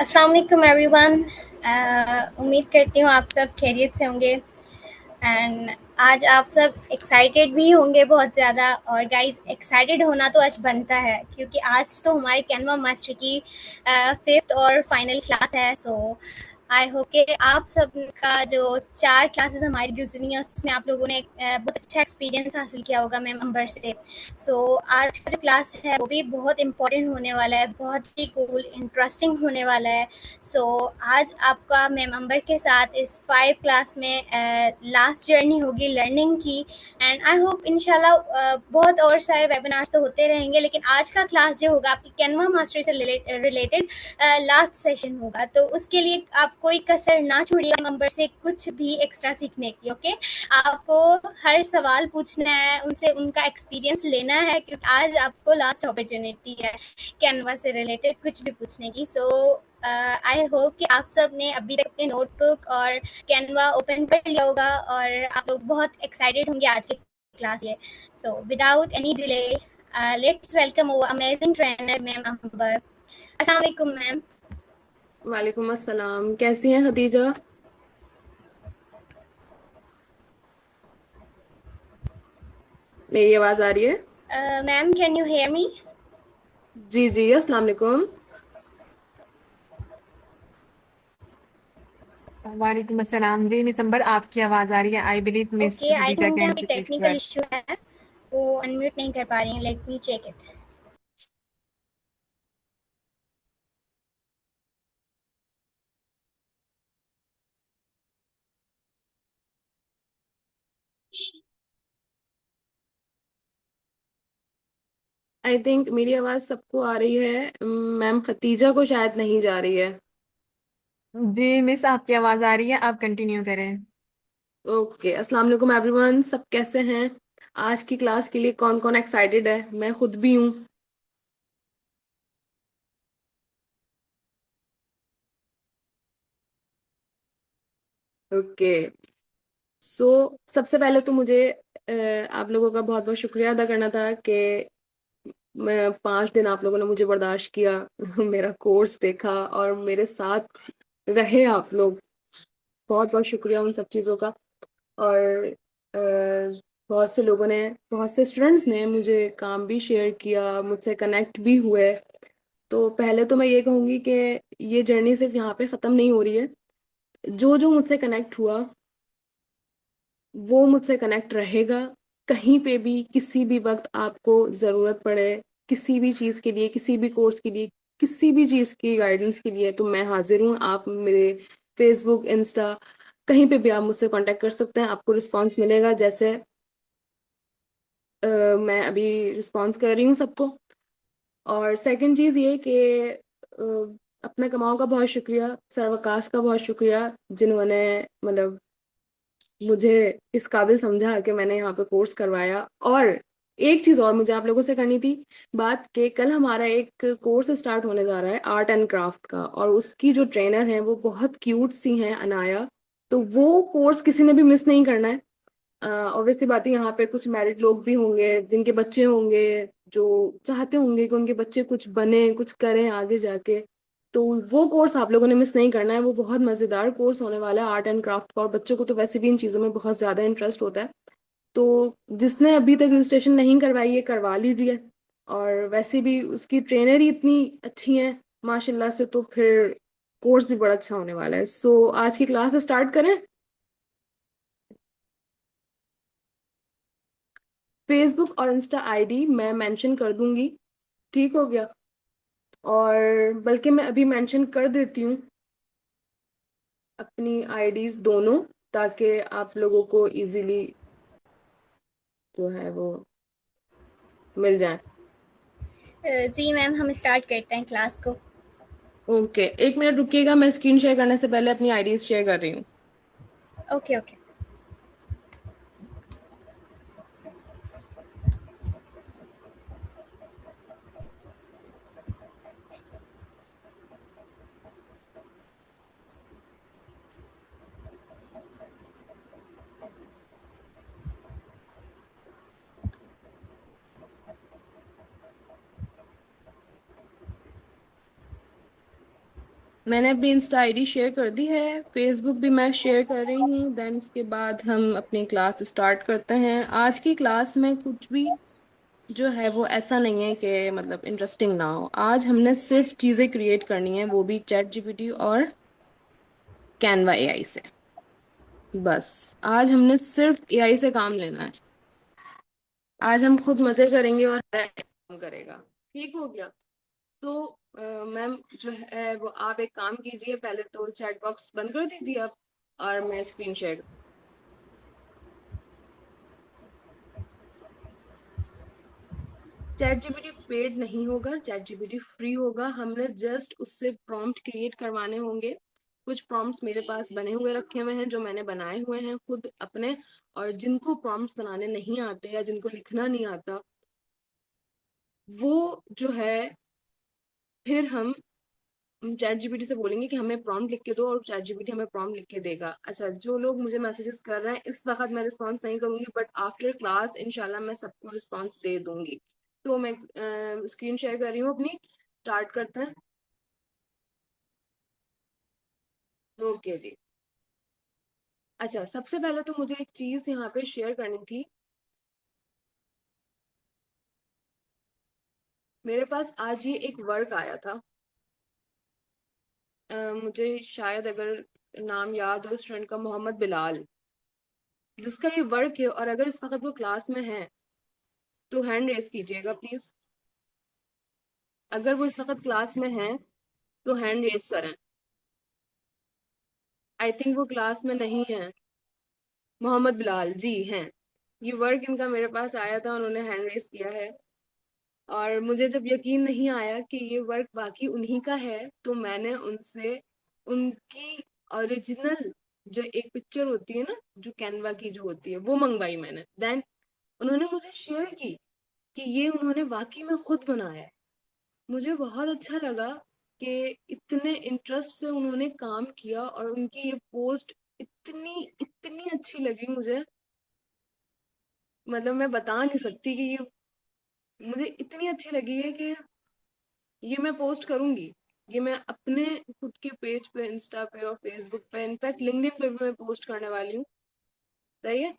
अस्सलाम वालेकुम एवरीवन। उम्मीद करती हूँ आप सब खैरियत से होंगे एंड आज आप सब एक्साइटेड भी होंगे बहुत ज़्यादा। और गाइस, एक्साइटेड होना तो आज बनता है क्योंकि आज तो हमारे कैनवा मास्टर की फिफ्थ और फाइनल क्लास है। सो आई होप कि आप सब का जो 4 क्लासेस हमारी गुजरी हैं उसमें आप लोगों ने बहुत अच्छा एक्सपीरियंस हासिल किया होगा मैम अंबर से। सो आज का जो क्लास है वो भी बहुत इंपॉर्टेंट होने वाला है, बहुत ही कूल इंटरेस्टिंग होने वाला है। सो आज आपका मैम अंबर के साथ इस 5 क्लास में लास्ट जर्नी होगी लर्निंग की। एंड आई होप इंशाल्लाह बहुत और सारे वेबिनार्स तो होते रहेंगे, लेकिन आज का क्लास जो होगा आपकी कैनवा मास्टर से रिलेटेड लास्ट सेशन होगा। तो उसके लिए आप कोई कसर ना छोड़िए अंबर से कुछ भी एक्स्ट्रा सीखने की। ओके, आपको हर सवाल पूछना है, उनसे उनका एक्सपीरियंस लेना है क्योंकि आज आपको लास्ट अपॉर्चुनिटी है कैनवा से रिलेटेड कुछ भी पूछने की। सो आई होप कि आप सब ने अभी तक अपने नोटबुक और कैनवा ओपन कर लिया होगा और आप लोग बहुत एक्साइटेड होंगे आज के क्लास लिए। So without any delay let's welcome our amazing trainer ma'am Amber. अस्सलाम वालेकुम मैम। वालेकुम अस्सलाम। कैसी हैं खदीजा? मेरी आवाज आ रही है? Ma'am can you hear me? जी जी, अस्सलाम वालेकुम। वालेकुम अस्सलाम जी। मिस अंबर, आपकी आवाज आ रही है। I believe miss okay, I Khadija think यहाँ can pay please go technical ahead. Issue है, वो अनम्यूट नहीं कर पा रही हैं। Let me check it. I think मेरी आवाज सबको आ रही है। मैम खतीजा को शायद नहीं जा रही है। जी मिस, आपकी आवाज आ रही है, आप कंटिन्यू करें। ओके, अस्सलाम वालेकुम एवरीवन। सब कैसे हैं? आज की क्लास के लिए कौन कौन एक्साइटेड है? मैं खुद भी हूँ। ओके। सबसे पहले तो मुझे आप लोगों का बहुत बहुत शुक्रिया अदा करना था कि मैं 5 दिन आप लोगों ने मुझे बर्दाश्त किया मेरा कोर्स देखा और मेरे साथ रहे आप लोग। बहुत बहुत शुक्रिया उन सब चीज़ों का। और बहुत से लोगों ने, बहुत से स्टूडेंट्स ने मुझे काम भी शेयर किया, मुझसे कनेक्ट भी हुए। तो पहले तो मैं ये कहूँगी कि ये जर्नी सिर्फ यहाँ पे ख़त्म नहीं हो रही है। जो जो मुझसे कनेक्ट हुआ वो मुझसे कनेक्ट रहेगा। कहीं पे भी किसी भी वक्त आपको ज़रूरत पड़े, किसी भी चीज़ के लिए, किसी भी कोर्स के लिए, किसी भी चीज़ की गाइडेंस के लिए, तो मैं हाजिर हूँ। आप मेरे फेसबुक, इंस्टा, कहीं पे भी आप मुझसे कांटेक्ट कर सकते हैं। आपको रिस्पांस मिलेगा, जैसे मैं अभी रिस्पांस कर रही हूँ सबको। और सेकंड चीज़ ये कि अपना कमाओ का बहुत शुक्रिया, सरवकाश का बहुत शुक्रिया, जिन्होंने मतलब मुझे इस काबिल समझा कि मैंने यहाँ पे कोर्स करवाया। और एक चीज और मुझे आप लोगों से करनी थी बात, कि कल हमारा एक कोर्स स्टार्ट होने जा रहा है आर्ट एंड क्राफ्ट का, और उसकी जो ट्रेनर है वो बहुत क्यूट सी हैं, अनाया। तो वो कोर्स किसी ने भी मिस नहीं करना है। ऑब्वियसली बात है, यहाँ पे कुछ मैरिड लोग भी होंगे जिनके बच्चे होंगे, जो चाहते होंगे कि उनके बच्चे कुछ बने, कुछ करें आगे जाके। तो वो कोर्स आप लोगों ने मिस नहीं करना है। वो बहुत मज़ेदार कोर्स होने वाला है आर्ट एंड क्राफ्ट का, और बच्चों को तो वैसे भी इन चीज़ों में बहुत ज़्यादा इंटरेस्ट होता है। तो जिसने अभी तक रजिस्ट्रेशन नहीं करवाई है, करवा लीजिए। और वैसे भी उसकी ट्रेनर ही इतनी अच्छी हैं माशाल्लाह से, तो फिर कोर्स भी बड़ा अच्छा होने वाला है। आज की क्लास स्टार्ट करें। फेसबुक और इंस्टा आईडी मैं मेंशन कर दूंगी। ठीक हो गया? और बल्कि मैं अभी मेंशन कर देती हूँ अपनी आईडीज दोनों, ताकि आप लोगों को इजीली जो है वो मिल जाए। जी मैम, हम स्टार्ट करते हैं क्लास को। ओके, 1 मिनट रुकिएगा, मैं स्क्रीन शेयर करने से पहले अपनी आईडीज शेयर कर रही हूँ। Okay okay. मैंने अपनी इंस्टा आईडी शेयर कर दी है, फेसबुक भी मैं शेयर कर रही हूँ। देन इसके बाद हम अपनी क्लास स्टार्ट करते हैं। आज की क्लास में कुछ भी जो है वो ऐसा नहीं है कि मतलब इंटरेस्टिंग ना हो। आज हमने सिर्फ चीज़ें क्रिएट करनी है, वो भी चैट जीपीटी और कैनवा एआई से। बस आज हमने सिर्फ एआई से काम लेना है। आज हम खुद मजे करेंगे और काम करेगा। ठीक हो गया? तो मैम जो है वो आप एक काम कीजिए, पहले तो चैट बॉक्स बंद कर दीजिए आप, और मैं screen share. Chat GPT paid नहीं होगा, चैट जीपीटी फ्री होगा। हमने जस्ट उससे प्रॉम्प्ट क्रिएट करवाने होंगे। कुछ प्रॉम्प्ट्स मेरे पास बने हुए रखे हुए हैं जो मैंने बनाए हुए हैं खुद अपने। और जिनको प्रॉम्प्ट्स बनाने नहीं आते या जिनको लिखना नहीं आता, वो जो है फिर हम चैट जीपीटी से बोलेंगे कि हमें प्रॉम्प्ट लिख के दो, और चैट जीपीटी हमें प्रॉम्प्ट लिख के देगा। अच्छा, जो लोग मुझे मैसेजेस कर रहे हैं इस वक्त मैं रिस्पॉन्स नहीं करूंगी, बट आफ्टर क्लास इंशाल्लाह मैं सबको रिस्पॉन्स दे दूंगी। तो मैं स्क्रीन शेयर कर रही हूँ अपनी। स्टार्ट करते हैं। ओके जी। अच्छा, सबसे पहले तो मुझे एक चीज यहाँ पे शेयर करनी थी। मेरे पास आज ये एक वर्क आया था। मुझे शायद अगर नाम याद हो स्टूडेंट का, मोहम्मद बिलाल, जिसका ये वर्क है। और अगर इस वक्त वो क्लास में है तो हैंड रेस कीजिएगा प्लीज। अगर वो इस वक्त क्लास में है तो हैंड रेस करें। आई थिंक वो क्लास में नहीं है। मोहम्मद बिलाल जी हैं। ये वर्क इनका मेरे पास आया था, उन्होंने हैंड रेस किया है। और मुझे जब यकीन नहीं आया कि ये वर्क बाकी उन्हीं का है, तो मैंने उनसे उनकी ओरिजिनल जो एक पिक्चर होती है ना, जो कैनवा की जो होती है, वो मंगवाई मैंने। देन उन्होंने मुझे शेयर की कि ये उन्होंने वाकई में खुद बनाया है। मुझे बहुत अच्छा लगा कि इतने इंटरेस्ट से उन्होंने काम किया, और उनकी ये पोस्ट इतनी इतनी अच्छी लगी मुझे। मतलब मैं बता नहीं सकती कि ये मुझे इतनी अच्छी लगी है कि ये मैं पोस्ट करूंगी। ये मैं अपने खुद के पेज पे, इंस्टा पे और फेसबुक पे, इनफैक्ट लिंक्डइन पे भी मैं पोस्ट करने वाली हूँ। सही है?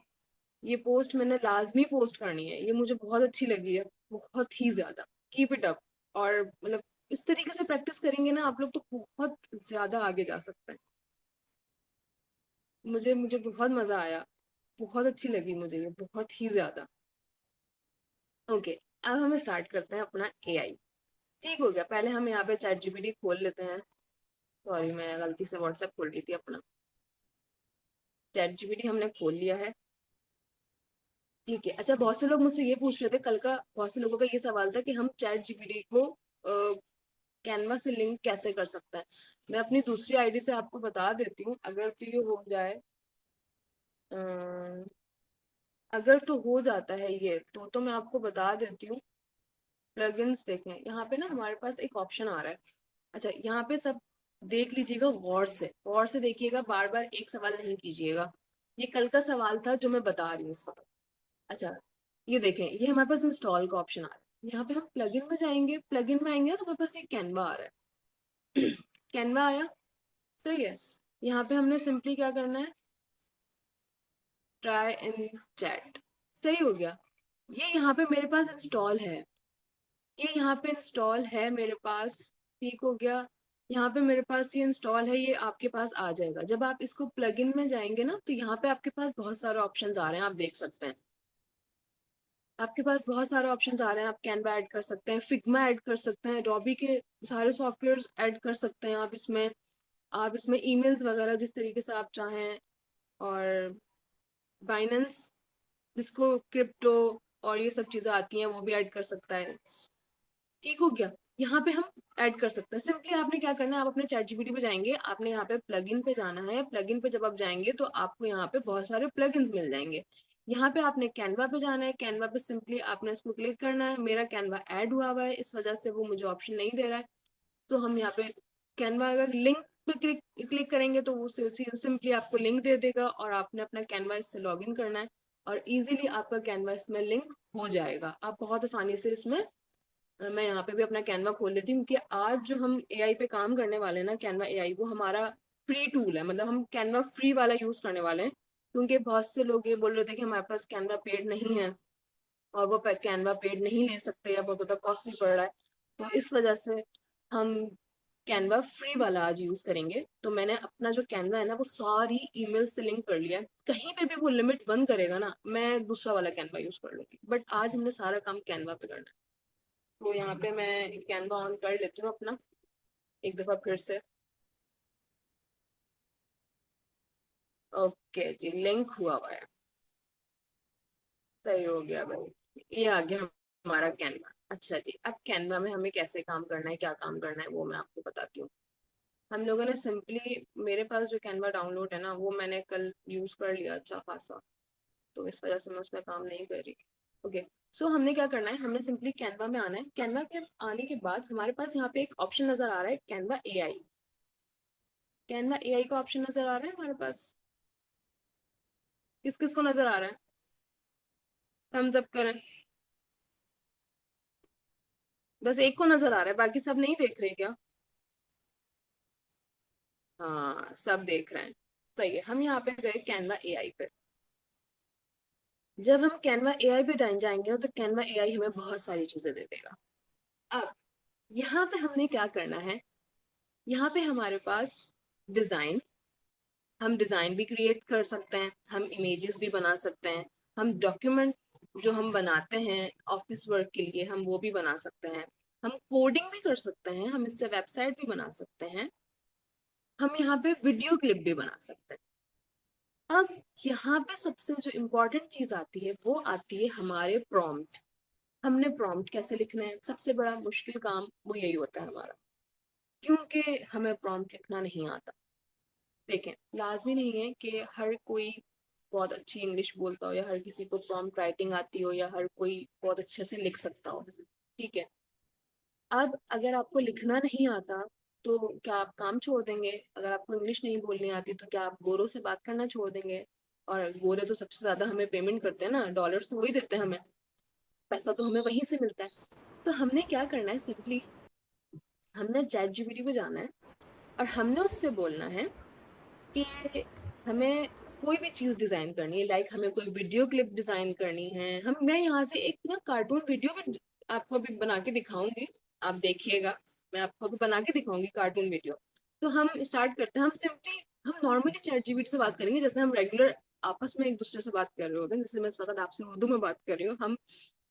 ये पोस्ट मैंने लाजमी पोस्ट करनी है, ये मुझे बहुत अच्छी लगी है, बहुत ही ज्यादा। Keep it up. और मतलब इस तरीके से प्रैक्टिस करेंगे ना आप लोग, तो बहुत ज्यादा आगे जा सकते हैं। मुझे मुझे बहुत मजा आया, बहुत अच्छी लगी मुझे ये, बहुत ही ज्यादा। ओके, अब हम स्टार्ट करते हैं अपना एआई। ठीक हो गया? पहले हम यहाँ पे चैट जीपीटी खोल लेते हैं। सॉरी, मैं गलती से व्हाट्सएप खोल रही थी अपना। चैट जीपीटी हमने खोल लिया है। ठीक है। अच्छा, बहुत से लोग मुझसे ये पूछ रहे थे कल का, बहुत से लोगों का ये सवाल था कि हम चैट जीपीटी को कैनवा से लिंक कैसे कर सकते हैं। मैं अपनी दूसरी आईडी से आपको बता देती हूँ, अगर तो ये हो जाए। अ, अगर तो हो जाता है ये, तो मैं आपको बता देती हूँ। प्लगइन्स देखें, यहाँ पे ना हमारे पास एक ऑप्शन आ रहा है। अच्छा, यहाँ पे सब देख लीजिएगा, गौर से देखिएगा, बार बार एक सवाल नहीं कीजिएगा। ये कल का सवाल था जो मैं बता रही हूँ इस वक्त। अच्छा, ये देखें, ये हमारे पास इंस्टॉल का ऑप्शन आ रहा है। यहाँ पे हम प्लगइन में जाएंगे, प्लगइन में आएंगे तो हमारे पास एक कैनवा आ रहा है। कैनवा आया। सही है? यहाँ पे हमने सिंपली क्या करना है, ट्राई इन चैट। सही हो गया? ये यहाँ पे मेरे पास इंस्टॉल है, ये यहाँ पे इंस्टॉल है मेरे पास। ठीक हो गया? यहाँ पे मेरे पास ये इंस्टॉल है, ये आपके पास आ जाएगा। जब आप इसको प्लगइन में जाएंगे ना, तो यहाँ पे आपके पास बहुत सारे ऑप्शंस आ रहे हैं, आप देख सकते हैं। आपके पास बहुत सारे ऑप्शंस आ रहे हैं। आप कैनवा ऐड कर सकते हैं, फिग्मा ऐड कर सकते हैं, एडोबी के सारे सॉफ्टवेयर ऐड कर सकते हैं आप इसमें। आप इसमें ईमेल्स वगैरह जिस तरीके से आप चाहें, और बाइनेंस, जिसको क्रिप्टो और ये सब चीजें आती हैं, वो भी ऐड कर सकता है। ठीक हो गया? यहाँ पे हम ऐड कर सकते हैं। सिंपली आपने क्या करना है, आप अपने चैट जीपीटी पे जाएंगे, आपने यहाँ पे प्लगइन पे जाना है। प्लगइन पे जब आप जाएंगे तो आपको यहाँ पे बहुत सारे प्लगइन्स मिल जाएंगे। यहाँ पे आपने कैनवा पे जाना है, कैनवा पे सिंपली आपने इसको क्लिक करना है। मेरा कैनवा ऐड हुआ हुआ है, इस वजह से वो मुझे ऑप्शन नहीं दे रहा है। तो हम यहाँ पे कैनवा, अगर लिंक पे क्लिक क्लिक करेंगे तो वो सिंपली आपको लिंक दे देगा, और आपने अपना कैनवा इससे लॉग इन करना है, और इजीली आपका कैनवा इसमें लिंक हो जाएगा। आप बहुत आसानी से इसमें मैं यहाँ पे भी अपना कैनवा खोल लेती हूँ, क्योंकि आज जो हम एआई पे काम करने वाले हैं ना, कैनवा एआई वो हमारा फ्री टूल है। मतलब हम कैनवा फ्री वाला यूज करने वाले हैं, क्योंकि बहुत से लोग ये बोल रहे थे कि हमारे पास कैनवा पेड नहीं है और वो कैनवा पेड नहीं ले सकते या बहुत ज़्यादा कॉस्टली पड़ रहा है। तो इस वजह से हम कैनवा फ्री वाला आज यूज करेंगे। तो मैंने अपना जो कैनवा है ना वो सारी ईमेल से लिंक कर लिया है। कहीं पे भी वो लिमिट बंद करेगा ना, मैं दूसरा वाला कैनवा यूज कर लूंगी, बट आज हमने सारा काम कैनवा पे करना है। तो यहाँ पे मैं कैनवा ऑन कर लेती हूँ अपना एक दफा फिर से। ओके जी, लिंक हुआ हुआ है, सही हो गया भाई, ये आ गया हमारा कैनवा। अच्छा जी, अब कैनवा में हमें कैसे काम करना है, क्या काम करना है, वो मैं आपको बताती हूँ। हम लोगों ने सिंपली, मेरे पास जो कैनवा डाउनलोड है ना वो मैंने कल यूज कर लिया अच्छा खासा, तो इस वजह से मैं उसमें काम नहीं कर रही। ओके, सो हमने क्या करना है, हमने सिंपली कैनवा में आना है। कैनवा के आने के बाद हमारे पास यहाँ पे एक ऑप्शन नजर आ रहा है, कैनवा एआई। कैनवा एआई का ऑप्शन नजर आ रहा है हमारे पास, किस किस को नजर आ रहा है? थम्स अप करें। बस एक को नजर आ रहा है, बाकी सब नहीं देख रहे क्या? हाँ, सब देख रहे हैं। सही है, हम यहाँ पे गए कैनवा एआई पे। जब हम कैनवा एआई पे जाएंगे ना, तो कैनवा एआई हमें बहुत सारी चीजें दे देगा। अब यहाँ पे हमने क्या करना है, यहाँ पे हमारे पास डिजाइन, हम डिजाइन भी क्रिएट कर सकते हैं, हम इमेजेस भी बना सकते हैं, हम डॉक्यूमेंट जो हम बनाते हैं ऑफिस वर्क के लिए हम वो भी बना सकते हैं, हम कोडिंग भी कर सकते हैं, हम इससे वेबसाइट भी बना सकते हैं, हम यहाँ पे वीडियो क्लिप भी बना सकते हैं। अब यहाँ पे सबसे जो इम्पोर्टेंट चीज आती है वो आती है हमारे प्रॉम्प्ट। हमने प्रॉम्प्ट कैसे लिखना है, सबसे बड़ा मुश्किल काम वो यही होता है हमारा, क्योंकि हमें प्रॉम्प्ट लिखना नहीं आता। देखें, लाजमी नहीं है कि हर कोई बहुत अच्छी इंग्लिश बोलता हो या हर किसी को प्रॉम्प्ट राइटिंग आती हो या हर कोई बहुत अच्छे से लिख सकता हो, ठीक है। अब अगर आपको लिखना नहीं आता तो क्या आप काम छोड़ देंगे? अगर आपको इंग्लिश नहीं बोलनी आती तो क्या आप गोरों से बात करना छोड़ देंगे? और गोरे तो सबसे ज्यादा हमें पेमेंट करते हैं ना, डॉलर्स तो वही देते हैं हमें, पैसा तो हमें वहीं से मिलता है। तो हमने क्या करना है, सिंपली हमने चैट जीपीटी पे जाना है और हमने उससे बोलना है कि हमें कोई भी चीज डिजाइन करनी है, लाइक हमें कोई वीडियो क्लिप डिजाइन करनी है। हम मैं यहाँ से एक ना कार्टून वीडियो भी आपको अभी बना के दिखाऊंगी, आप देखिएगा। मैं आपको अभी बना के दिखाऊंगी कार्टून वीडियो। तो हम स्टार्ट करते हैं, हम सिंपली हम नॉर्मली चैट जीपीटी से बात करेंगे जैसे हम रेगुलर आपस में एक दूसरे से बात कर रहे होते हैं। जैसे मैं इस वक्त आपसे उर्दू में बात कर रही हूँ, हम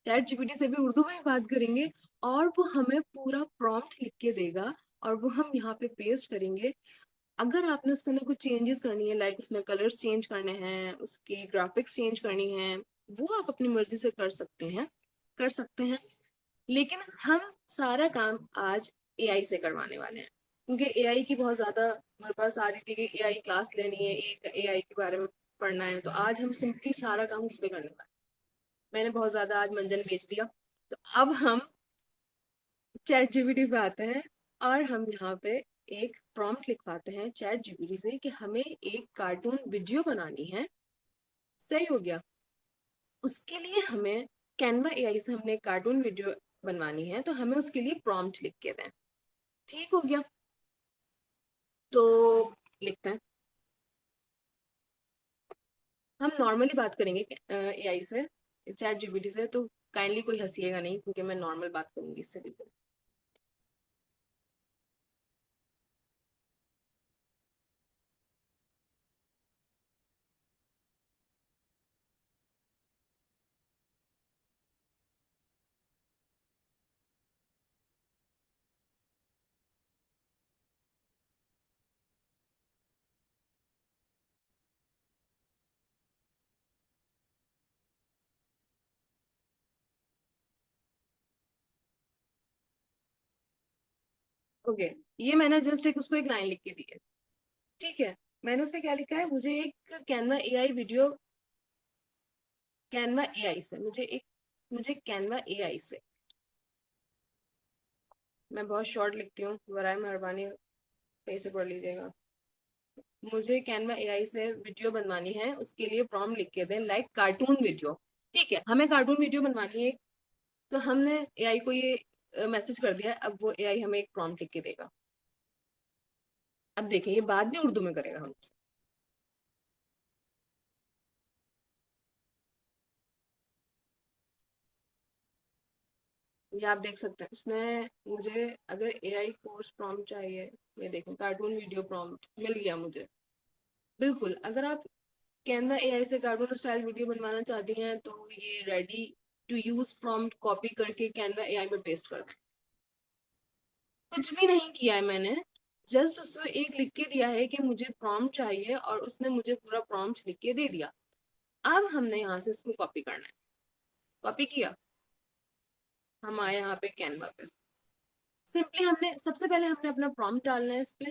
चैट जीपीटी से भी उर्दू में ही बात करेंगे और वो हमें पूरा प्रॉम्प्ट लिख के देगा और वो हम यहाँ पे पेस्ट करेंगे। अगर आपने उसके अंदर कुछ चेंजेस करनी है, लाइक उसमें कलर्स चेंज करने हैं, उसकी ग्राफिक्स चेंज करनी है, वो आप अपनी मर्जी से कर सकते हैं। लेकिन हम सारा काम आज एआई से करवाने वाले हैं, क्योंकि एआई की बहुत ज्यादा हमारे पास आ रही थी कि एआई क्लास लेनी है, एआई के बारे में पढ़ना है, तो आज हम सिंपली सारा काम उस पर करने वाले हैं। मैंने बहुत ज्यादा आज मंजन बेच दिया। तो अब हम चैट जीपीटी पे आते हैं और हम यहाँ पे एक प्रॉम्प्ट लिखवाते हैं चैट जीपीटी से कि हमें एक कार्टून वीडियो बनानी है। सही हो गया। उसके लिए हमें कैनवा एआई से हमने एक कार्टून वीडियो बनवानी है, तो हमें उसके लिए प्रॉम्प्ट लिख के दें। ठीक हो गया, तो लिखते हैं। हम नॉर्मली बात करेंगे एआई से, चैट जीपीटी से, तो काइंडली कोई हंसिएगा नहीं क्योंकि मैं नॉर्मल बात करूंगी इससे भी। ओके, ये मैंने जस्ट एक उसको एक लाइन लिख के दी है, ठीक है। मैंने उसमें क्या लिखा है, मुझे एक Canva AI video, Canva AI से मुझे कैनवा एआई से, मैं बहुत शॉर्ट लिखती हूँ, बराए मेहरबानी सही से पढ़ लीजिएगा। मुझे कैनवा एआई से वीडियो बनवानी है, उसके लिए प्रॉम्प्ट लिख के दें लाइक कार्टून वीडियो। ठीक है, हमें कार्टून वीडियो बनवानी है। तो हमने एआई को ये मैसेज कर दिया, अब वो एआई हमें एक प्रॉम्प्ट लिख के देगा। अब देखें ये बात भी उर्दू में करेगा हमसे। ये आप देख सकते हैं उसने मुझे, अगर एआई कोर्स प्रॉम्प्ट चाहिए, ये देखें कार्टून वीडियो प्रॉम्प्ट मिल गया मुझे। बिल्कुल, अगर आप कैनवा एआई से कार्टून स्टाइल वीडियो बनवाना चाहती हैं तो ये ready to use prompt copy करके कैनवा एआई में पेस्ट कर दें। कुछ भी नहीं किया है मैंने, जस्ट उसको एक लिख के दिया है कि मुझे प्रॉम्प्ट चाहिए और उसने मुझे पूरा प्रॉम्प्ट लिख के दे दिया। अब हमने यहाँ से इसको कॉपी करना है। कॉपी किया, हम आए यहाँ पे कैनवा पे। सिंपली हमने सबसे पहले हमने अपना प्रॉम्प्ट डालना है, इस पे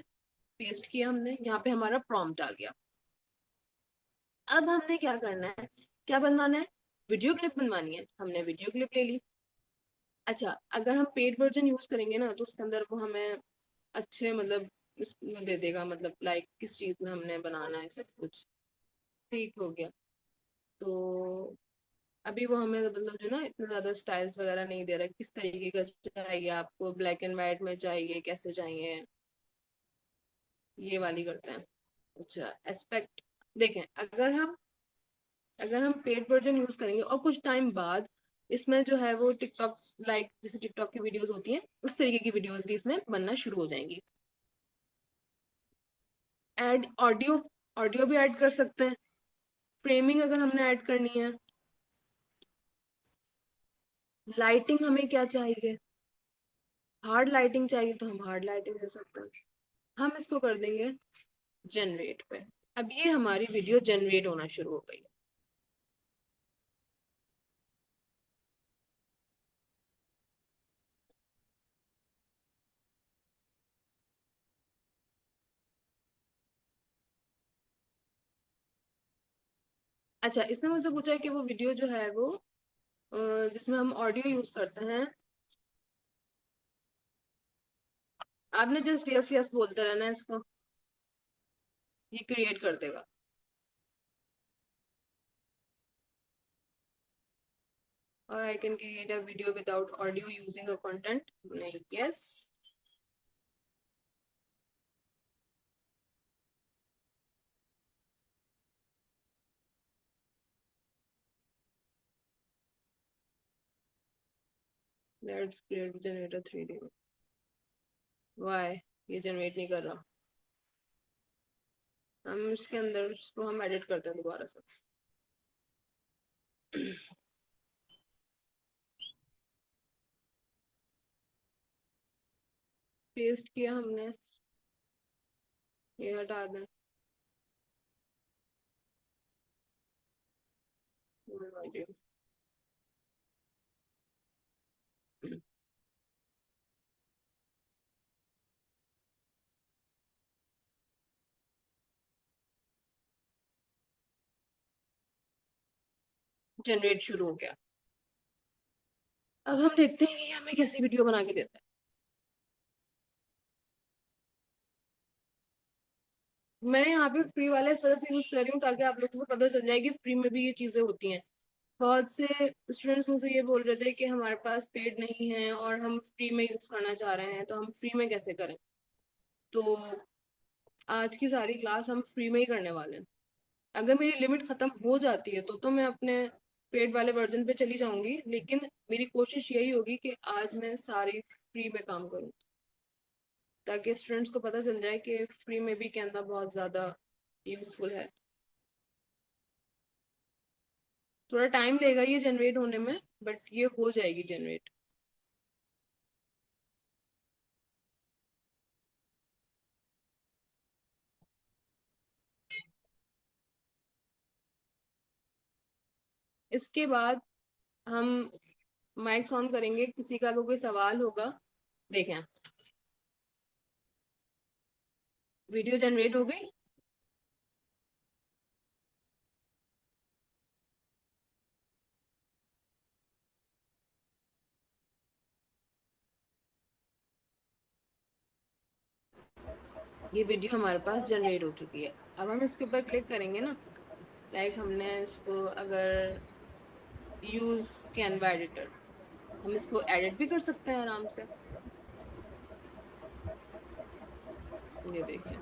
पेस्ट किया हमने, यहाँ पे हमारा प्रॉम्प्ट आ गया। अब हमने क्या करना है, क्या बनवाना है, वीडियो क्लिप बनवानी है। हमने वीडियो क्लिप ले ली। अच्छा, अगर हम पेड वर्जन यूज करेंगे ना तो उसके अंदर वो हमें अच्छे मतलब उसमें दे देगा, मतलब लाइक किस चीज में हमने बनाना है सब कुछ। ठीक हो गया। तो अभी वो हमें मतलब जो ना इतना ज्यादा स्टाइल्स वगैरह नहीं दे रहा, किस तरीके का चाहिए आपको, ब्लैक एंड व्हाइट में चाहिए, कैसे चाहिए, ये वाली करते हैं। अच्छा, एस्पेक्ट देखें, अगर हम पेड वर्जन यूज करेंगे और कुछ टाइम बाद इसमें जो है वो टिकटॉक, लाइक जैसे टिकटॉक की वीडियोस होती हैं उस तरीके की वीडियोस भी इसमें बनना शुरू हो जाएंगी। ऐड ऑडियो, ऑडियो भी ऐड कर सकते हैं। फ्रेमिंग अगर हमने ऐड करनी है, लाइटिंग हमें क्या चाहिए, हार्ड लाइटिंग चाहिए तो हम हार्ड लाइटिंग दे सकते हैं। हम इसको कर देंगे जनरेट पे। अब ये हमारी वीडियो जनरेट होना शुरू हो गई। अच्छा, इसने मुझसे पूछा है कि वो वीडियो जो है वो जिसमें हम ऑडियो यूज करते हैं, आपने जस्ट यस यस बोलते रहना है इसको, ये क्रिएट कर देगा। और I can create a video without audio using a content, नहीं yes. Let's create generator 3D। Why ये जनरेट नहीं कर रहा, हम इसके अंदर इसको हम एडिट करते हैं दोबारा से। पेस्ट किया हमने, ये हटा दें। जनरेट शुरू हो गया। अब हम देखते हैं कि ये हमें कैसी वीडियो बना के देता है। मैं यहाँ पे फ्री वाला इस वजह से यूज कर रही हूँ ताकि आप लोगों को पता चल जाए कि फ्री में भी ये चीजें होती हैं। बहुत से स्टूडेंट्स मुझे ये बोल रहे थे कि हमारे पास पेड नहीं है और हम फ्री में यूज करना चाह रहे हैं, तो हम फ्री में कैसे करें। तो आज की सारी क्लास हम फ्री में ही करने वाले हैं। अगर मेरी लिमिट खत्म हो जाती है तो मैं अपने पेड वाले वर्जन पे चली जाऊंगी, लेकिन मेरी कोशिश यही होगी कि आज मैं सारी फ्री में काम करूँ, ताकि स्टूडेंट्स को पता चल जाए कि फ्री में भी कैनवा बहुत ज़्यादा यूजफुल है। थोड़ा टाइम लेगा ये जनरेट होने में, बट ये हो जाएगी जनरेट। इसके बाद हम माइक्स ऑन करेंगे, किसी का अगर कोई सवाल होगा। देखें, वीडियो जनरेट हो गई। ये वीडियो हमारे पास जनरेट हो चुकी है। अब हम इसके ऊपर क्लिक करेंगे ना, लाइक हमने इसको अगर यूज कैनवा एडिटर, हम इसको एडिट भी कर सकते हैं आराम से। ये देखें,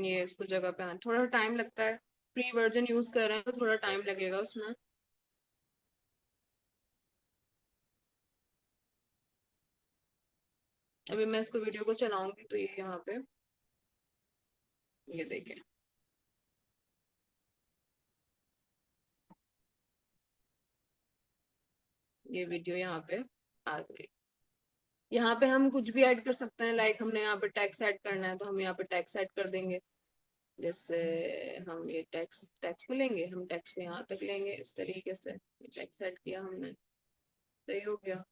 ये इसको जगह पे आने थोड़ा टाइम लगता है। फ्री वर्जन यूज कर रहे हैं तो थोड़ा टाइम लगेगा उसमें। अभी मैं इसको वीडियो को चलाऊंगी तो ये यहाँ पे, ये देखें, ये वीडियो यहाँ पे आ गई। यहाँ पे हम कुछ भी ऐड कर सकते हैं, लाइक हमने यहाँ पे टेक्स्ट ऐड करना है तो हम यहाँ पे टेक्स्ट ऐड कर देंगे। जैसे हम ये टेक्स्ट टेक्स्ट को लेंगे, हम टेक्स्ट को यहाँ तक लेंगे इस तरीके से, टेक्स्ट ऐड किया हमने, सही हो गया।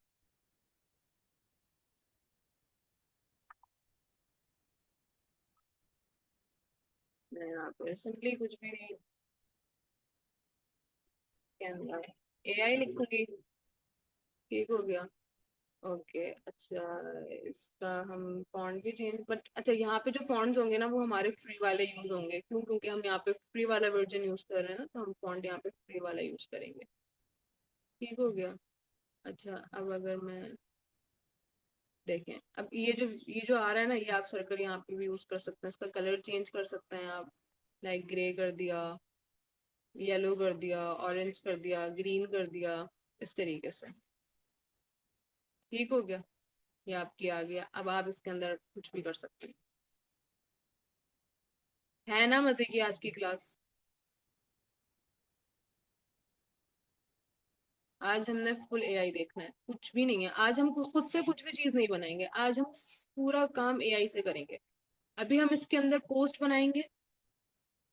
मैं यहाँ पे सिंपली कुछ भी नहीं, कैमरा एआई लिखूंगी, ठीक हो गया। ओके अच्छा, इसका हम फॉन्ट भी चेंज, बट अच्छा यहाँ पे जो फॉन्ट्स होंगे ना वो हमारे फ्री वाले यूज होंगे, क्यों? क्योंकि हम यहाँ पे फ्री वाला वर्जन यूज कर रहे हैं ना, तो हम फॉन्ट यहाँ पे फ्री वाला यूज करेंगे, ठीक हो गया। अच्छा अब अगर मैं देखें, अब ये जो आ रहा है ना, ये आप सर्कल यहाँ पे भी यूज कर सकते हैं, इसका कलर चेंज कर सकते हैं आप, लाइक ग्रे कर दिया, येलो कर दिया, ऑरेंज कर दिया, ग्रीन कर दिया, इस तरीके से, ठीक हो गया। ये आपकी आ गया, अब आप इसके अंदर कुछ भी कर सकते हैं। है ना मजे की आज की क्लास? आज हमने फुल एआई देखना है, कुछ भी नहीं है आज, हम खुद से कुछ भी चीज नहीं बनाएंगे, आज हम पूरा काम एआई से करेंगे। अभी हम इसके अंदर पोस्ट बनाएंगे,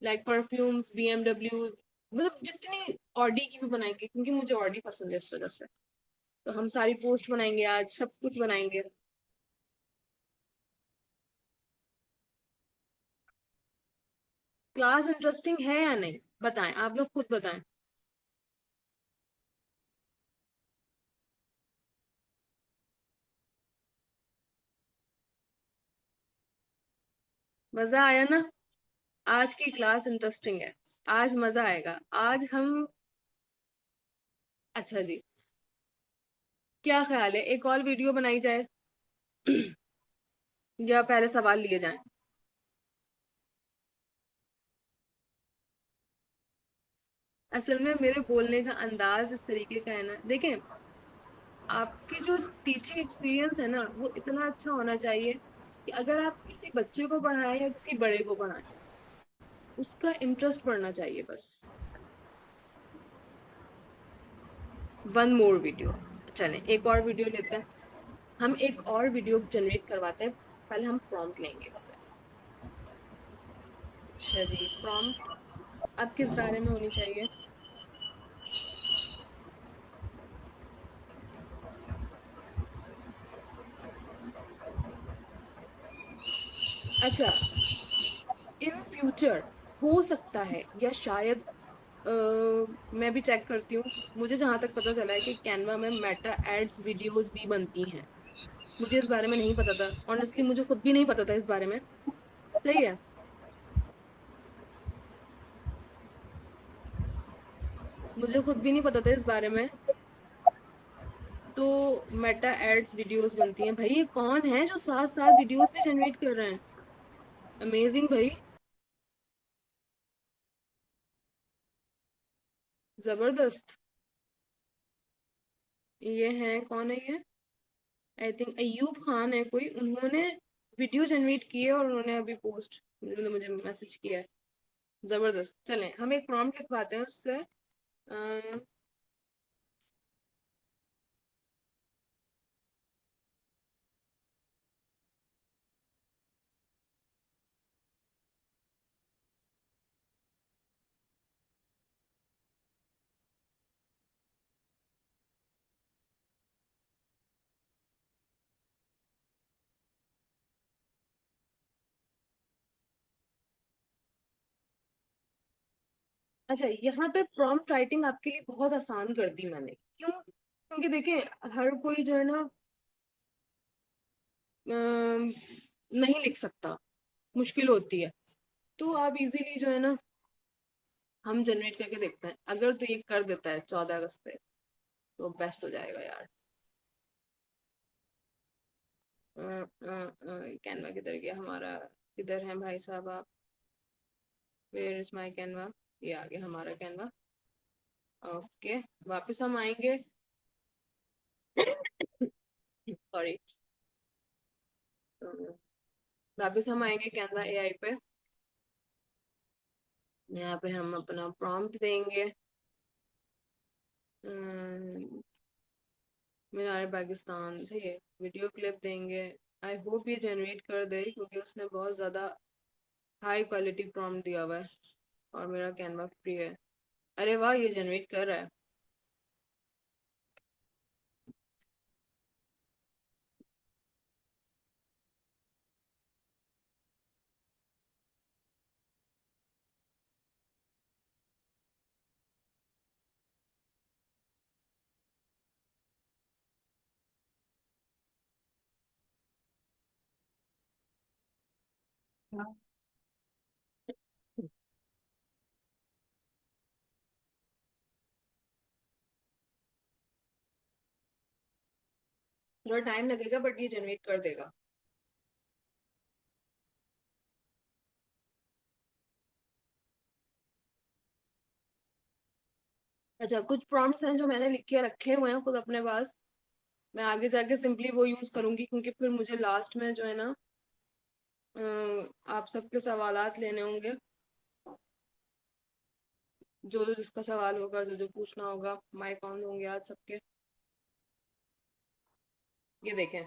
लाइक परफ्यूम्स, बीएमडब्ल्यू, मतलब जितनी ऑडी की भी बनाएंगे, क्योंकि मुझे ऑडी पसंद है इस वजह से, तो हम सारी पोस्ट बनाएंगे, आज सब कुछ बनाएंगे। क्लास इंटरेस्टिंग है या नहीं, बताएं, आप लोग खुद बताएं। मजा आया ना? आज की क्लास इंटरेस्टिंग है, आज मजा आएगा, आज हम। अच्छा जी, क्या ख्याल है, एक और वीडियो बनाई जाए या पहले सवाल लिए जाएं? असल में मेरे बोलने का अंदाज इस तरीके का है ना, देखें, आपकी जो टीचिंग एक्सपीरियंस है ना वो इतना अच्छा होना चाहिए कि अगर आप किसी बच्चे को पढ़ाएं या किसी बड़े को पढ़ाएं, उसका इंटरेस्ट बढ़ना चाहिए बस। वन मोर वीडियो, चलें एक और वीडियो लेते हैं, हम एक और वीडियो जनरेट करवाते हैं, पहले हम प्रॉम्प्ट लेंगे इससे। अच्छा जी, प्रॉम्प्ट अब किस बारे में होनी चाहिए? अच्छा, इन फ्यूचर हो सकता है या शायद मैं भी चेक करती हूँ, मुझे जहां तक पता चला है कि कैनवा में मेटा एड्स वीडियोस भी बनती हैं। मुझे इस बारे में नहीं पता था, ऑनेस्टली मुझे खुद भी नहीं पता था इस बारे में। सही है, मुझे खुद भी नहीं पता था इस बारे में। तो मेटा एड्स वीडियोस बनती हैं, भाई ये कौन है जो साथ साथ वीडियोस भी जनरेट कर रहे हैं? अमेजिंग भाई, जबरदस्त। ये है, कौन है ये? आई थिंक अयूब खान है कोई, उन्होंने वीडियो जनरेट की है और उन्होंने अभी पोस्ट, उन्होंने मुझे मैसेज किया है। जबरदस्त, चलें हम एक प्रॉम्प्ट लिखवाते हैं उससे। अच्छा, यहाँ पे प्रॉम्प्ट राइटिंग आपके लिए बहुत आसान कर दी मैंने, क्यों? क्योंकि देखिए, हर कोई जो है ना नहीं लिख सकता, मुश्किल होती है, तो आप इजीली जो है ना हम जनरेट करके देखते हैं, अगर तो ये कर देता है 14 अगस्त पे तो बेस्ट हो जाएगा यार। कैनवा किधर गया हमारा? किधर है भाई साहब आप? Where is my Canva? ये आ गया हमारा कैनवा। ओके, वापस हम आएंगे। सॉरी। वापस हम आएंगे कैनवा एआई पे। यहाँ पे हम अपना प्रॉम्प्ट देंगे। मीनार पाकिस्तान से ये वीडियो क्लिप देंगे। आई होप ये जनरेट कर दे, क्योंकि उसने बहुत ज़्यादा हाई क्वालिटी प्रॉम्प्ट दिया हुआ है और मेरा कैनवा फ्री है। अरे वाह, ये जनरेट कर रहा है। थोड़ा टाइम लगेगा बट ये जनरेट कर देगा। अच्छा, कुछ प्रॉम्प्ट्स हैं जो मैंने लिख के रखे हुए हैं खुद अपने पास। मैं आगे जाके सिंपली वो यूज करूंगी, क्योंकि फिर मुझे लास्ट में जो है ना आप सबके सवालात लेने होंगे। जो जो जिसका सवाल होगा, जो जो पूछना होगा, माइक ऑन होंगे आज सबके। ये देखें,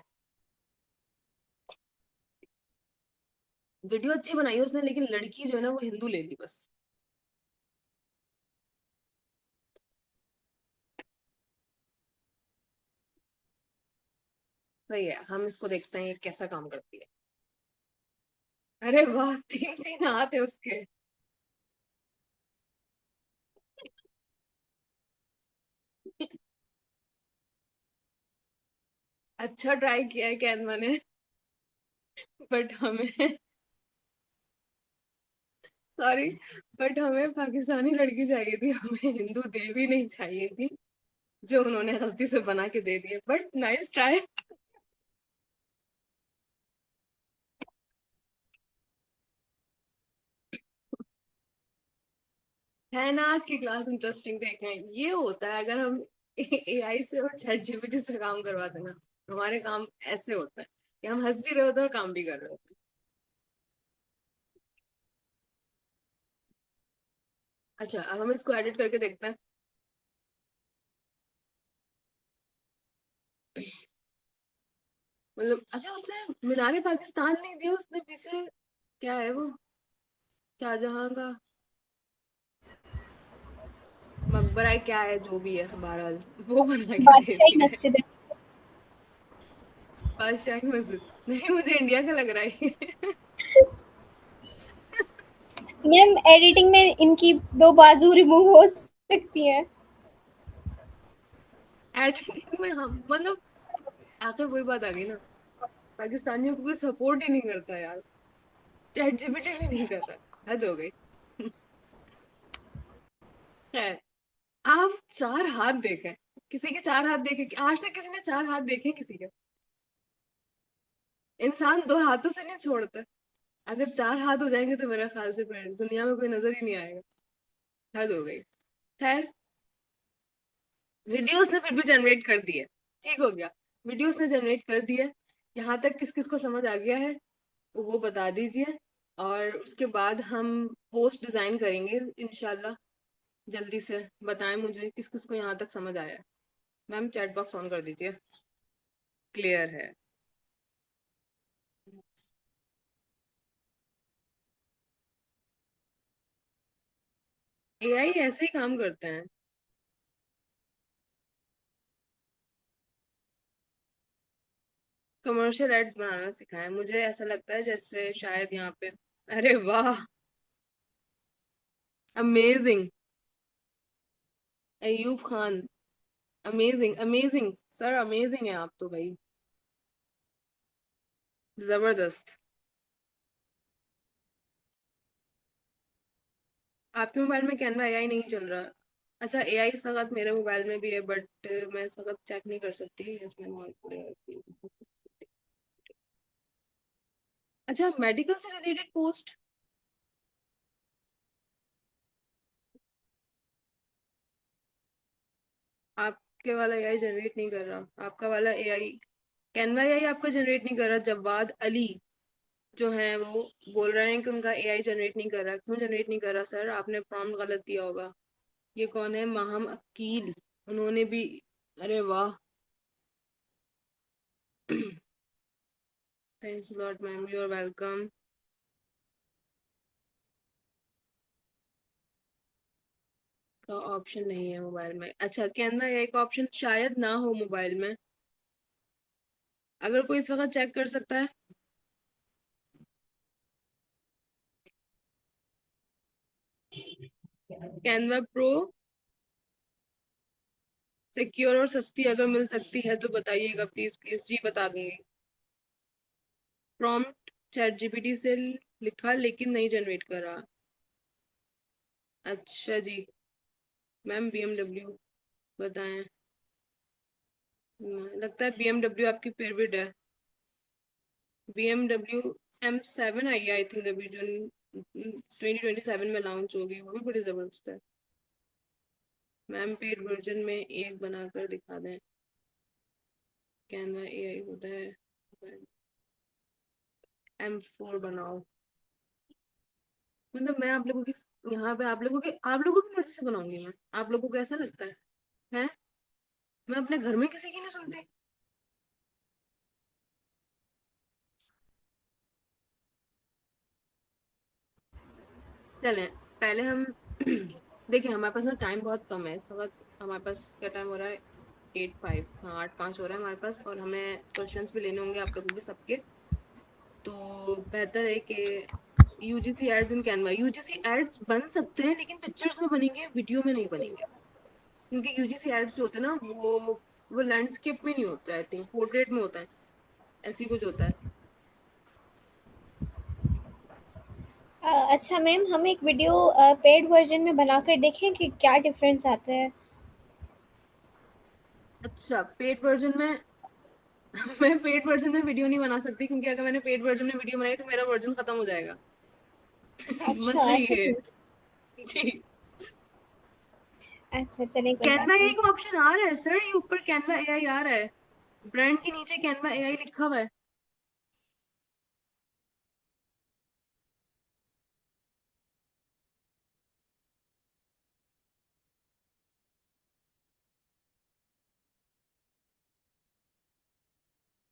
वीडियो अच्छी बनाई है उसने, लेकिन लड़की जो है ना वो हिंदू ले ली बस। सही है, हम इसको देखते हैं ये कैसा काम करती है। अरे वाह, 3 3 हाथ है उसके। अच्छा ट्राई किया है कैनवा ने, बट हमें सॉरी, बट हमें पाकिस्तानी लड़की चाहिए थी, हमें हिंदू देवी नहीं चाहिए थी, जो उन्होंने गलती से बना के दे दिए। But nice try. है ना, आज की क्लास इंटरेस्टिंग। देखें, ये होता है अगर हम एआई से और चैट जीपीटी से काम करवा देना। हमारे काम ऐसे होता है कि हम हंस भी रहे होते हैं और काम भी कर रहे होते हैं। अच्छा, अब हम इसको एडिट करके देखते हैं। मतलब अच्छा, उसने मीनार पाकिस्तान नहीं दिया, उसने पीछे क्या है वो, शाहजहां का मकबरा है क्या है, जो भी है, बहरहाल वो बना के दे बादशाही दिया है। मस्जिद है। बादशाही मस्जिद नहीं, मुझे इंडिया का लग रहा है। मैम एडिटिंग में इनकी दो बाजू रिमूव हो सकती हैं। एडिटिंग में हम मतलब आखिर वही बात आ गई ना, पाकिस्तानियों को कोई सपोर्ट ही नहीं करता यार। चैट जीपीटी भी नहीं कर रहा, हद हो गई। खैर, आप 4 हाथ देखें, किसी के 4 हाथ देखे? आज तक किसी ने 4 हाथ देखे किसी के? इंसान 2 हाथों से नहीं छोड़ता। अगर 4 हाथ हो जाएंगे तो मेरा ख्याल से फिर दुनिया में कोई नजर ही नहीं आएगा। हद हो गई। खैर, वीडियोस ने फिर भी जनरेट कर दी है, ठीक हो गया। वीडियोस ने जनरेट कर दी है। यहाँ तक किस किस को समझ आ गया है वो बता दीजिए, और उसके बाद हम पोस्ट डिजाइन करेंगे इंशाल्लाह। जल्दी से बताएं मुझे किस किस को यहाँ तक समझ आया है। मैम चैट बॉक्स ऑन कर दीजिए। क्लियर है? एआई ऐसे ही काम करते हैं। कमर्शियल एड बनाना सिखाया मुझे, ऐसा लगता है जैसे शायद यहाँ पे। अरे वाह, amazing. Ayub Khan, amazing amazing sir, amazing है आप तो भाई, जबरदस्त। आपके मोबाइल में कैनवा एआई नहीं चल रहा? अच्छा, एआई इस वक्त मेरे मोबाइल में भी है, बट मैं इस वक्त चेक नहीं कर सकती इसमें अच्छा, मेडिकल से रिलेटेड पोस्ट। आपके वाला एआई जनरेट नहीं कर रहा, आपका वाला एआई कैनवा एआई आपका जनरेट नहीं कर रहा। जवाद अली जो है वो बोल रहे हैं कि उनका एआई जनरेट नहीं कर रहा। क्यों जनरेट नहीं कर रहा सर? आपने प्रॉम्प्ट गलत दिया होगा। ये कौन है? माहम अकील, उन्होंने भी। अरे वाह! Thanks lot ma'am, you are welcome. का ऑप्शन नहीं है मोबाइल में। अच्छा, कैनवा एआई का ऑप्शन शायद ना हो मोबाइल में। अगर कोई इस वक्त चेक कर सकता है। कैनवा प्रो सिक्योर और सस्ती अगर मिल सकती है तो बताइएगा प्लीज प्लीज। जी बता दूंगी। प्रॉम्प्ट चैट जीपीटी से लिखा लेकिन नहीं जनरेट करा। अच्छा जी। मैम बीएमडब्ल्यू बताएं। लगता है बीएमडब्ल्यू आपकी फेवरेट है। बीएमडब्ल्यू M7 आई है आई थिंक, अभी जो 2027 में लॉन्च होगी, वो भी बड़ी जबरदस्त है। मैम पेड वर्जन में एक बनाकर दिखा दें। कैनवा एआई होता है। M4 बनाओ। मतलब मैं आप लोगों की, यहाँ पे आप लोगों की मर्जी से बनाऊंगी मैं। आप लोगों को ऐसा लगता है? हैं? मैं अपने घर में किसी की नहीं सुनती। चलें, पहले हम देखिए, हमारे पास ना टाइम बहुत कम है इस वक्त। हमारे पास क्या टाइम हो रहा है? 8:05, हाँ 8:05 हो रहा है हमारे पास, और हमें क्वेश्चंस भी लेने होंगे आप लोगों के सबके। तो बेहतर है कि UGC ads in Canva. UGC ads बन सकते हैं लेकिन पिक्चर्स में बनेंगे, वीडियो में नहीं बनेंगे। क्योंकि यूजीसी एड्स जो होते हैं ना, वो लैंडस्केप में नहीं होता है, आई थिंक पोर्ट्रेट में होता है। ऐसी कुछ होता है। अच्छा मैम, हम एक वीडियो पेड वर्जन में बनाकर देखें कि क्या डिफरेंस आता है। अच्छा, पेड वर्जन में मैं पेड वर्जन में वीडियो नहीं बना सकती, क्योंकि अगर मैंने पेड वर्जन में वीडियो बनाई तो मेरा वर्जन खत्म हो जाएगा। अच्छा, मसला ऐसा ये है। क्यों? जी। अच्छा, चलिए कोई कैनवा बात एआई नहीं। का ऑप्शन आ रहा है सर, ये ऊपर कैनवा एआई आ रहा है। ब्रांड के नीचे कैनवा एआई लिखा हुआ है।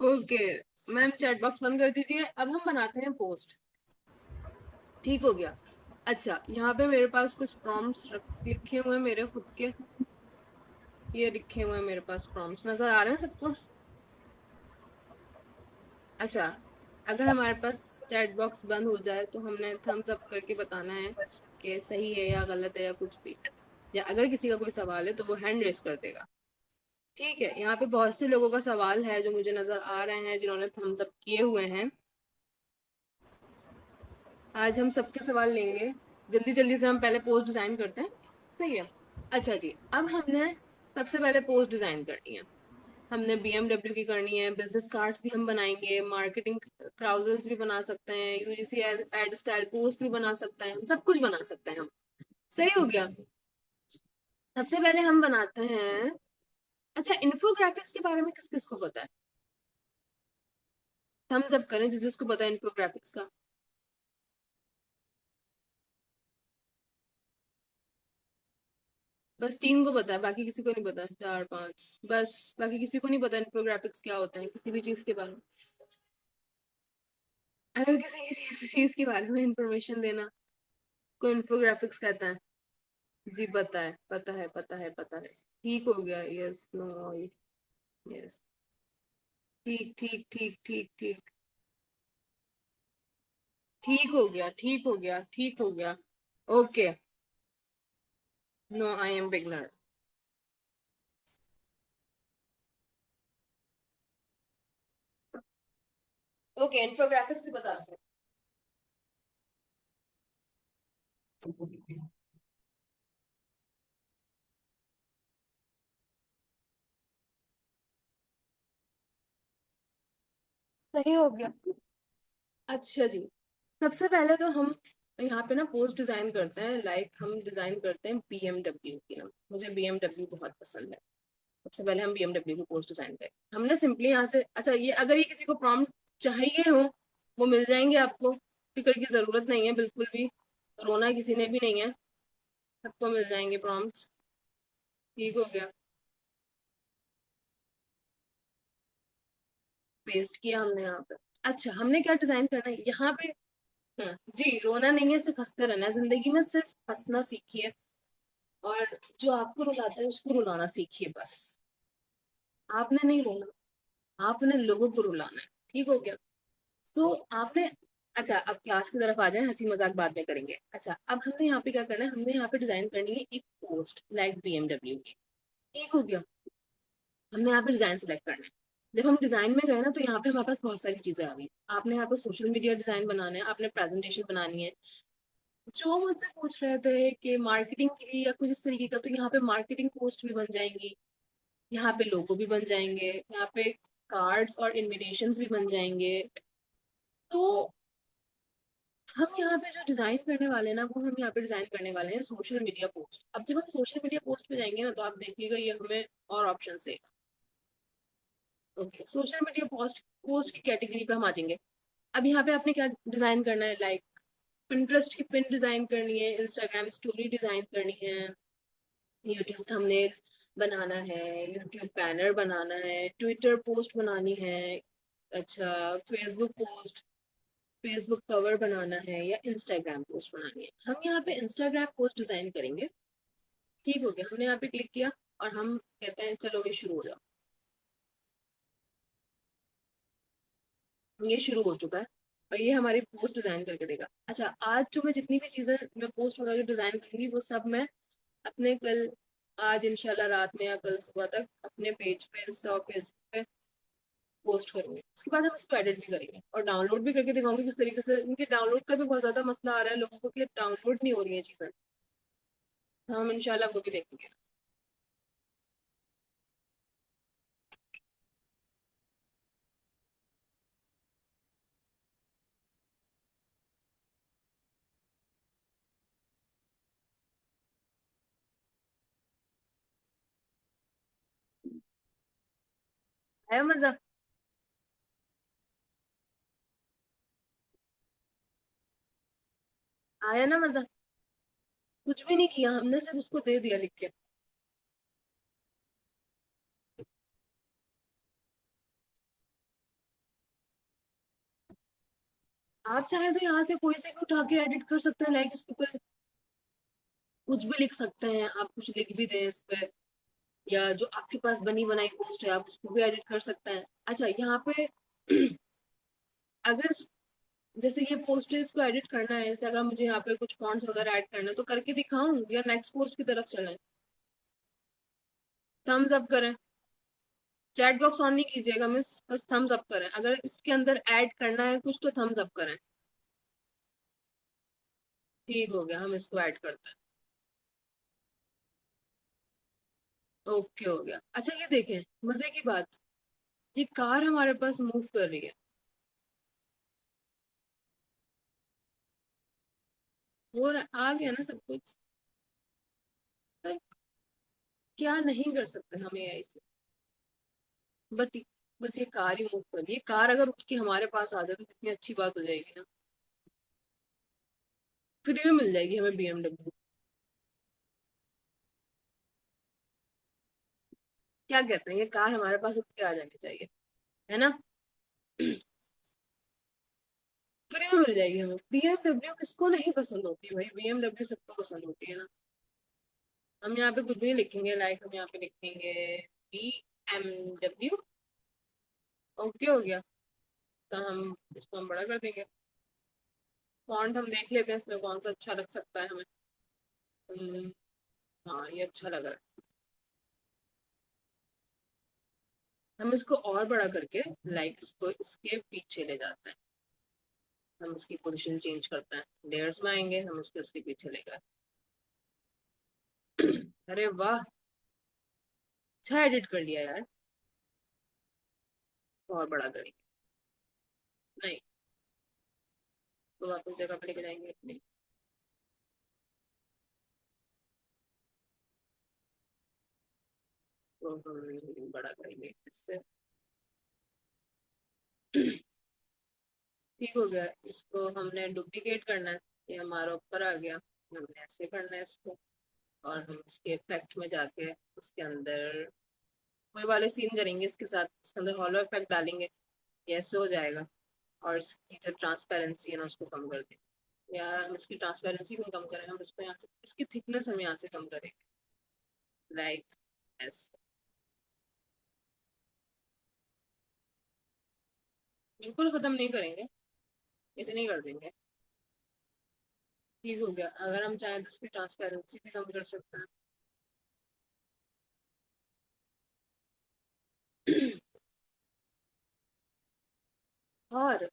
ओके मैम, चैट बॉक्स बंद कर दीजिए। अब हम बनाते हैं पोस्ट। ठीक हो गया। अच्छा, यहाँ पे मेरे पास कुछ प्रॉम्प्ट्स लिखे हुए हैं मेरे खुद के। ये लिखे हुए हैं मेरे पास प्रॉम्प्ट्स, नजर आ रहे हैं सबको? अच्छा, अगर हमारे पास चैट बॉक्स बंद हो जाए तो हमने थम्स अप करके बताना है कि सही है या गलत है या कुछ भी। या अगर किसी का कोई सवाल है तो वो हैंड रेस कर देगा। ठीक है, यहाँ पे बहुत से लोगों का सवाल है जो मुझे नजर आ रहे हैं जिन्होंने थम्स अप किए हुए हैं। आज हम सबके सवाल लेंगे। जल्दी जल्दी से हम पहले पोस्ट डिजाइन करते हैं। सही है। अच्छा जी, अब हमने सबसे पहले पोस्ट डिजाइन करनी है। हमने बीएमडब्ल्यू की करनी है, बिजनेस कार्ड्स भी हम बनाएंगे, मार्केटिंग क्राउजल्स भी बना सकते हैं, यूजीसी एड स्टाइल पोस्ट भी बना सकते हैं, सब कुछ बना सकते हैं हम। सही हो गया। सबसे पहले हम बनाते हैं। अच्छा, इन्फोग्राफिक्स के बारे में किस किस को पता है? हम सब करें जिस जिसको पता है इन्फोग्राफिक्स का। बस 3 को पता है, बाकी किसी को नहीं पता। 4 5 बस, बाकी किसी को नहीं पता इन्फोग्राफिक्स क्या होता है किसी भी चीज के बारे में। अगर किसी चीज के बारे में इंफॉर्मेशन देना को इन्फोग्राफिक्स कहता है। जी पता है, पता है, पता है, पता है। ठीक हो गया। Yes, no, yes. ठीक ठीक ठीक ठीक ठीक। ठीक हो गया, ठीक हो गया, ठीक हो गया। Okay. No, I am beginner. Okay, infographics से बताते हैं। सही हो गया। अच्छा जी, सबसे पहले तो हम यहाँ पे ना पोस्ट डिजाइन करते हैं, लाइक हम डिजाइन करते हैं बीएमडब्ल्यू की ना। मुझे बीएमडब्ल्यू बहुत पसंद है। सबसे पहले हम बीएमडब्ल्यू की पोस्ट डिजाइन करें। हमने सिंपली यहाँ से, अच्छा ये अगर ये किसी को प्रॉम्प्ट चाहिए हो वो मिल जाएंगे आपको, फिक्र की जरूरत नहीं है बिल्कुल भी, रोना किसी ने भी नहीं है, सबको मिल जाएंगे प्रॉम्प्ट्स। ठीक हो गया, पेस्ट किया हमने यहाँ पे। अच्छा हमने क्या डिजाइन करना है यहाँ पे। जी रोना नहीं है, सिर्फ हंसते रहना है जिंदगी में, सिर्फ हंसना सीखिए और जो आपको रुलाता है उसको रुलाना सीखिए बस। आपने नहीं रोना, आपने लोगों को रुलाना है। ठीक हो गया। तो आपने, अच्छा अब क्लास की तरफ आ जाए, हंसी मजाक बाद में करेंगे। अच्छा अब हमने यहाँ पे क्या करना है, हमने यहाँ पे डिजाइन करनी है एक पोस्ट लाइक बीएमडब्ल्यू की। ठीक हो गया। हमने यहाँ पे डिजाइन सेलेक्ट करना है। जब हम डिजाइन में गए ना तो यहाँ पे हमारे पास बहुत सारी चीजें आ गई। आपने यहाँ पे सोशल मीडिया डिजाइन बनाना है, आपने प्रेजेंटेशन बनानी है। जो मुझसे पूछ रहे थे कि मार्केटिंग के लिए या कुछ इस तरीके का, तो यहाँ पे मार्केटिंग पोस्ट भी बन जाएंगी, यहाँ पे लोगो भी बन जाएंगे, यहाँ पे कार्ड्स और इनविटेशंस भी बन जाएंगे। तो हम यहाँ पे जो डिजाइन करने वाले हैं ना, वो हम यहाँ पे डिजाइन करने वाले हैं सोशल मीडिया पोस्ट। अब जब हम सोशल मीडिया पोस्ट पे जाएंगे ना तो आप देखिएगा ये हमें और ऑप्शन देगा। Okay, social media post post की कैटेगरी पे हम आ जाएंगे। अब यहाँ पे आपने क्या डिजाइन करना है, लाइक पिंटरेस्ट की पिन डिजाइन करनी है, इंस्टाग्राम स्टोरी डिजाइन करनी है, यूट्यूब थंबनेल बनाना है, यूट्यूब बैनर बनाना है, ट्विटर पोस्ट बनानी है, अच्छा फेसबुक पोस्ट, फेसबुक कवर बनाना है, या इंस्टाग्राम पोस्ट बनानी है। हम यहाँ पे इंस्टाग्राम पोस्ट डिजाइन करेंगे। ठीक हो गया, हमने यहाँ पे क्लिक किया और हम कहते हैं चलो ये शुरू हो जाओ। ये शुरू हो चुका है और ये हमारी पोस्ट डिजाइन करके देगा। अच्छा आज जो मैं जितनी भी चीजें मैं पोस्ट वगैरह डिजाइन करूंगी वो सब मैं अपने कल, आज इंशाल्लाह रात में या कल सुबह तक अपने पेज पे, इंस्टा और फेसबुक पे पोस्ट करूंगी। उसके बाद हम इसको एडिट भी करेंगे और डाउनलोड भी करके दिखाऊंगी किस तरीके से। इनके डाउनलोड का भी बहुत ज्यादा मसला आ रहा है लोगों को कि डाउनलोड नहीं हो रही है चीजें, तो हम इंशाल्लाह वो भी देखेंगे। आया मजा? आया ना मजा? कुछ भी नहीं किया हमने, सिर्फ उसको दे दिया लिख के। आप चाहे तो यहाँ से कोई से भी उठा के एडिट कर सकते हैं, लाइक इसके ऊपर कुछ भी लिख सकते हैं, आप कुछ लिख भी दें इस पे, या जो आपके पास बनी बनाई पोस्ट है आप उसको भी एडिट कर सकते हैं। अच्छा यहाँ पे अगर जैसे ये पोस्ट है इसको एडिट करना है, जैसे अगर मुझे यहाँ पे कुछ फॉन्ट्स वगैरह ऐड करना है तो करके दिखाऊं या नेक्स्ट पोस्ट की तरफ चलें? थम्स अप करें, चैट बॉक्स ऑन नहीं कीजिएगा मिस, बस थम्स अप करें। अगर इसके अंदर ऐड करना है कुछ तो थम्स अप करें। ठीक हो गया, हम इसको ऐड करते हैं। ओके हो गया। अच्छा ये देखें मजे की बात, ये कार हमारे पास मूव कर रही है। आ गया ना सब कुछ, तो क्या नहीं कर सकते हम एआई से। बट बस ये कार ही मूव कर रही है। कार अगर उठ के हमारे पास आ जाए तो कितनी अच्छी बात हो जाएगी ना। फ्री में मिल जाएगी हमें बीएमडब्ल्यू। क्या कहते हैं, ये कार हमारे पास उठ के आ जानी चाहिए, है ना? फ्री में मिल जाएगी हमें बीएमडब्ल्यू। किसको नहीं पसंद होती भाई, बीएमडब्ल्यू सबको पसंद होती है ना। हम यहाँ पे कुछ भी नहीं लिखेंगे, लाइक हम यहाँ पे लिखेंगे बीएमडब्ल्यू। ओके हो गया। तो हम इसको हम बड़ा कर देंगे। फॉन्ट हम देख लेते हैं इसमें कौन सा अच्छा लग सकता है हमें। हम्म, हाँ ये अच्छा लग रहा है। हम इसको और बड़ा करके, लाइक इसको इसके पीछे ले जाते हैं। हम इसकी पोजीशन चेंज करते हैं, लेयर्स में आएंगे, हम इसको इसके पीछे ले गए। अरे वाह, अच्छा एडिट कर लिया यार। और बड़ा करेंगे। नहीं, तो वापस जगह पर लेके जाएंगे अपनी। तो हम बड़ा करेंगे इससे। ठीक हो गया, इसको हमने डुप्लीकेट करना है। ये हमारा ऊपर आ गया, हमने ऐसे करना है इसको। और हम इसके इफेक्ट में जाके इसके अंदर कोई वाले सीन करेंगे इसके साथ, इसके अंदर हॉलो इफेक्ट डालेंगे, ये ऐसे हो जाएगा। और इसकी जो ट्रांसपेरेंसी है ना उसको कम कर देंगे, या हम इसकी ट्रांसपेरेंसी को कम करें, हम इसको यहाँ से, इसकी थिकनेस हम यहाँ से कम करेंगे, लाइक ऐसे। बिल्कुल खत्म नहीं करेंगे, इतने ही कर देंगे। ठीक हो गया। अगर हम चाहें तो इसकी ट्रांसपेरेंसी भी कम कर सकते हैं। और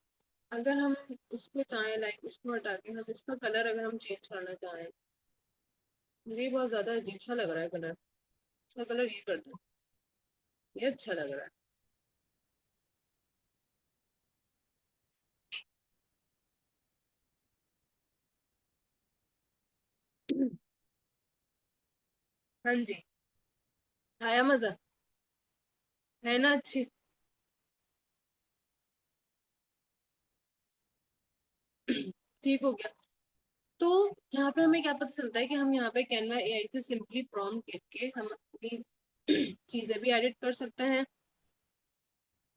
अगर हम इसको चाहें, लाइक इसको हटा के हम इसका कलर अगर हम चेंज करना चाहें, मुझे ये बहुत ज्यादा अजीब सा लग रहा है कलर, इसका कलर ये कर दो, ये अच्छा लग रहा है। हाँ जी, आया मजा, है ना अच्छी। ठीक हो गया। तो यहाँ पे हमें क्या पता चलता है कि हम यहाँ पे कैनवा एआई से सिंपली प्रॉम्प्ट लिख के हम अपनी चीजें भी एडिट कर सकते हैं।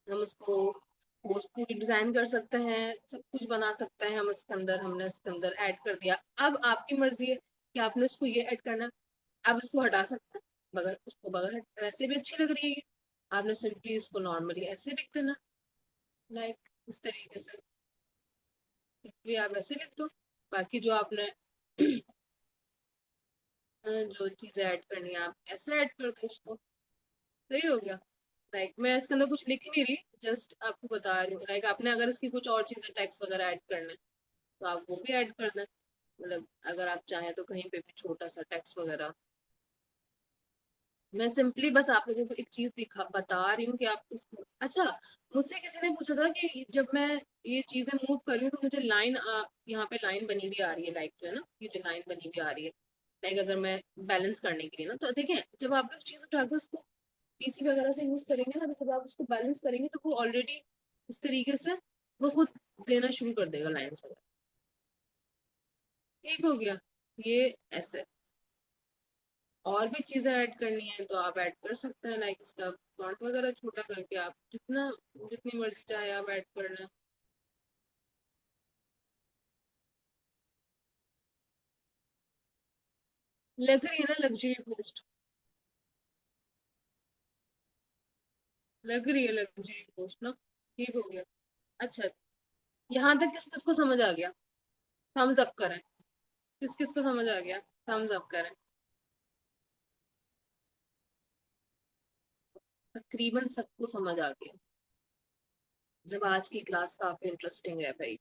हम उसको पोस्ट पूरी डिजाइन कर सकते हैं, सब कुछ बना सकते हैं हम इसके अंदर। हमने इसके अंदर ऐड कर दिया, अब आपकी मर्जी है कि आपने उसको ये ऐड करना है। आप इसको हटा सकते हैं, मगर उसको बगैर वैसे भी अच्छी लग रही है। आपने सिंपली इसको नॉर्मली ऐसे लिख देना, लाइक इस तरीके से सिंपली आप ऐसे लिख दो। बाकी जो आपने जो चीजें ऐड करनी है आप ऐसे ऐड कर दो उसको। सही हो गया। लाइक मैं इसके अंदर कुछ लिख ही नहीं रही, जस्ट आपको बता रही हूँ। लाइक आपने अगर इसकी कुछ और चीजें टेक्स्ट वगैरह ऐड करना है तो आप वो भी ऐड कर दें। मतलब अगर आप चाहें तो कहीं पे भी छोटा सा टेक्स्ट वगैरह। मैं सिंपली बस आप लोगों को एक चीज दिखा बता रही हूँ कि आप उसको। अच्छा, मुझसे किसी ने पूछा था कि जब मैं ये चीजें मूव कर रही हूँ तो मुझे लाइन, यहाँ पे लाइन बनी हुई आ रही है, लाइक जो है ना ये जो लाइन बनी हुई आ रही है, लाइक अगर मैं बैलेंस करने के लिए ना, तो देखें जब आप लोग चीज उठाकर उसको पीसी वगैरह से यूज करेंगे ना, तो जब आप उसको बैलेंस करेंगे तो वो ऑलरेडी इस तरीके से वो खुद देना शुरू कर देगा लाइन्स वगैरह। ठीक हो गया। ये ऐसे और भी चीजें ऐड करनी है तो आप ऐड कर सकते हैं, लाइक इसका फॉन्ट वगैरह छोटा करके आप जितना जितनी मर्जी चाहे आप ऐड कर लें। लग रही है ना लग्जरी पोस्ट, लग रही है लग्जरी पोस्ट ना। ठीक हो गया। अच्छा, यहाँ तक किस किस को समझ आ गया? थम्स अप करें। किस किस को समझ आ गया? थम्स अप करें। तकरीबन सबको समझ आ गया। जब आज की क्लास काफी इंटरेस्टिंग है भाई।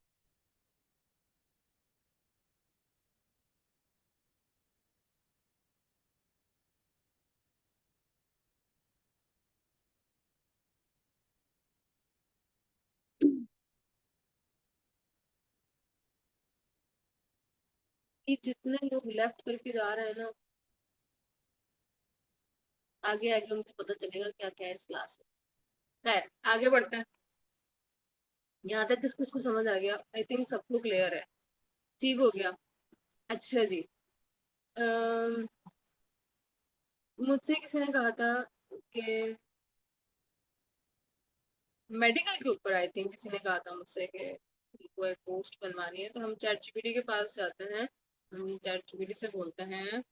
कि जितने लोग लेफ्ट करके जा रहे हैं ना, आगे आगे उनको पता चलेगा क्या क्या है इस क्लास में। खैर आगे बढ़ते हैं। यहाँ तक किस किस को समझ आ गया? आई थिंक सबको क्लियर है। ठीक हो गया। अच्छा जी। अम्म, मुझसे किसी ने कहा था कि मेडिकल के ऊपर, आई थिंक किसी ने कहा था मुझसे कि कोई पोस्ट बनवानी है, तो हम चैट जीपीटी के पास जाते हैं, हम चैट जीपीटी से बोलते हैं।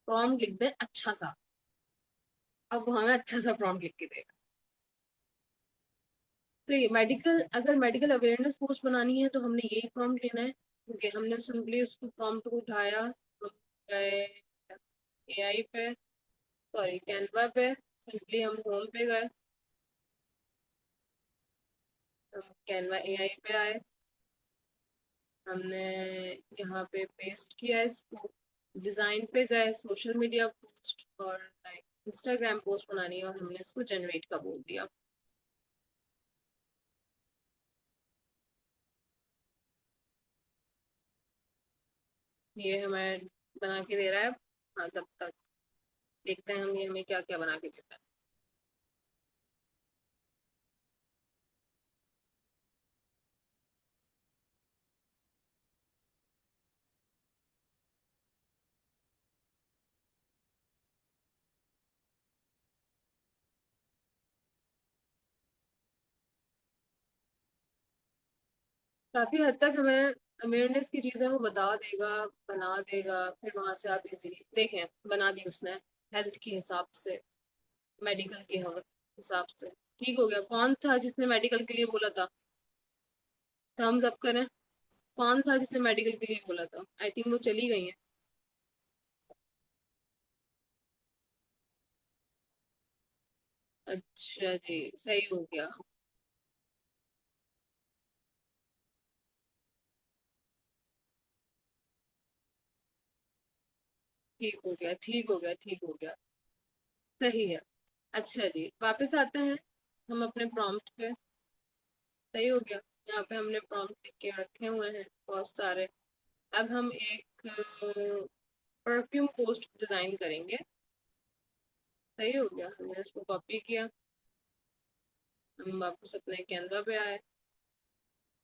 प्रॉम्प्ट लिख दे अच्छा सा। अब वो हमें अच्छा सा प्रॉम्प्ट लिख के देगा। तो ये मेडिकल, अगर मेडिकल अवेयरनेस पोस्ट बनानी है तो हमने यही प्रॉम्प्ट लेना है, क्योंकि हमने सिंपली उसको प्रॉम्प्ट को उठाया, हम गए एआई पे, सॉरी कैनवा पे, सिंपली हम होम पे गए, हम कैनवा एआई पे आए, हमने यहाँ पे पेस्ट किया इसको, डिजाइन पे गए, सोशल मीडिया पोस्ट और लाइक इंस्टाग्राम पोस्ट बनानी है और हमने इसको जनरेट का बोल दिया। ये हमें बना के दे रहा है। हाँ, तब तक देखते हैं हम ये हमें क्या क्या बना के देता है। काफी हद तक हमें अवेयरनेस की चीजें वो बता देगा, बना देगा, फिर वहां से आप इजीली देखें बना दी उसने, हेल्थ के हिसाब से, मेडिकल के हिसाब से। ठीक हो गया। कौन था जिसने मेडिकल के लिए बोला था? थम्स अप करें। कौन था जिसने मेडिकल के लिए बोला था? आई थिंक वो चली गई है। अच्छा जी, सही हो गया। ठीक हो गया, ठीक हो गया, ठीक हो गया। सही है। अच्छा जी, वापस आते हैं हम अपने प्रॉम्प्ट पे। सही हो गया। यहाँ पे हमने प्रॉम्प्ट लिख के रखे हुए हैं बहुत सारे। अब हम एक परफ्यूम पोस्ट डिजाइन करेंगे। सही हो गया, हमने इसको कॉपी किया, हम वापस अपने कैनवा पे आए,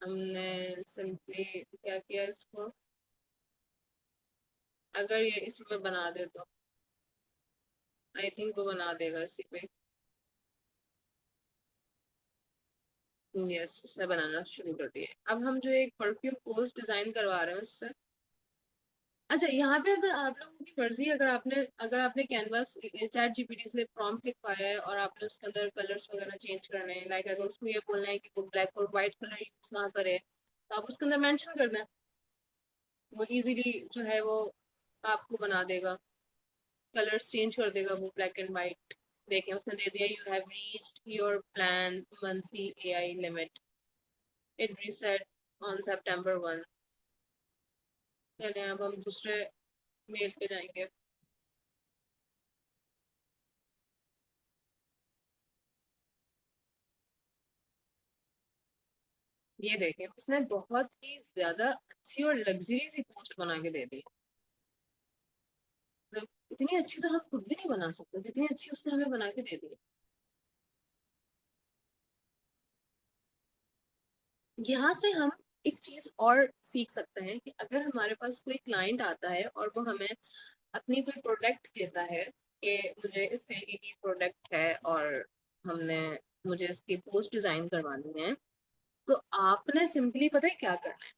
हमने सिंपली क्या किया इसको, अगर ये इसी पे बना दे तो आई थिंक वो बना देगा इसी पे। यस, उसने बनाना शुरू कर दिया। अब हम जो एक परफ्यूम पोस्ट डिजाइन करवा रहे हैं उससे। अच्छा, यहाँ पे अगर आप लोगों की मर्जी, अगर आपने कैनवास चैट जीपीटी से प्रॉम्प्ट लिखवाया है और आपने उसके अंदर कलर्स वगैरह चेंज करने हैं, लाइक अगर उसको ये बोलना है कि वो ब्लैक और व्हाइट कलर यूज ना करे, तो आप उसके अंदर मेंशन कर दें, वो इजीली जो है वो आपको बना देगा, कलर्स चेंज कर देगा वो ब्लैक एंड व्हाइट। देखें, उसने दे दिया, you have reached your plan monthly AI limit, it reset on September 1। चलिए अब हम दूसरे मेल पे जाएंगे। ये देखें, उसने बहुत ही ज्यादा अच्छी और लग्जरी सी पोस्ट बना के दे दी। मतलब इतनी अच्छी तो हम खुद भी नहीं बना सकते जितनी अच्छी उसने हमें बना के दे दी। यहाँ से हम एक चीज और सीख सकते हैं कि अगर हमारे पास कोई क्लाइंट आता है और वो हमें अपनी कोई प्रोडक्ट देता है कि मुझे इस तरीके की प्रोडक्ट है और हमने मुझे इसकी पोस्ट डिजाइन करवानी है, तो आपने सिंपली पता है क्या करना है?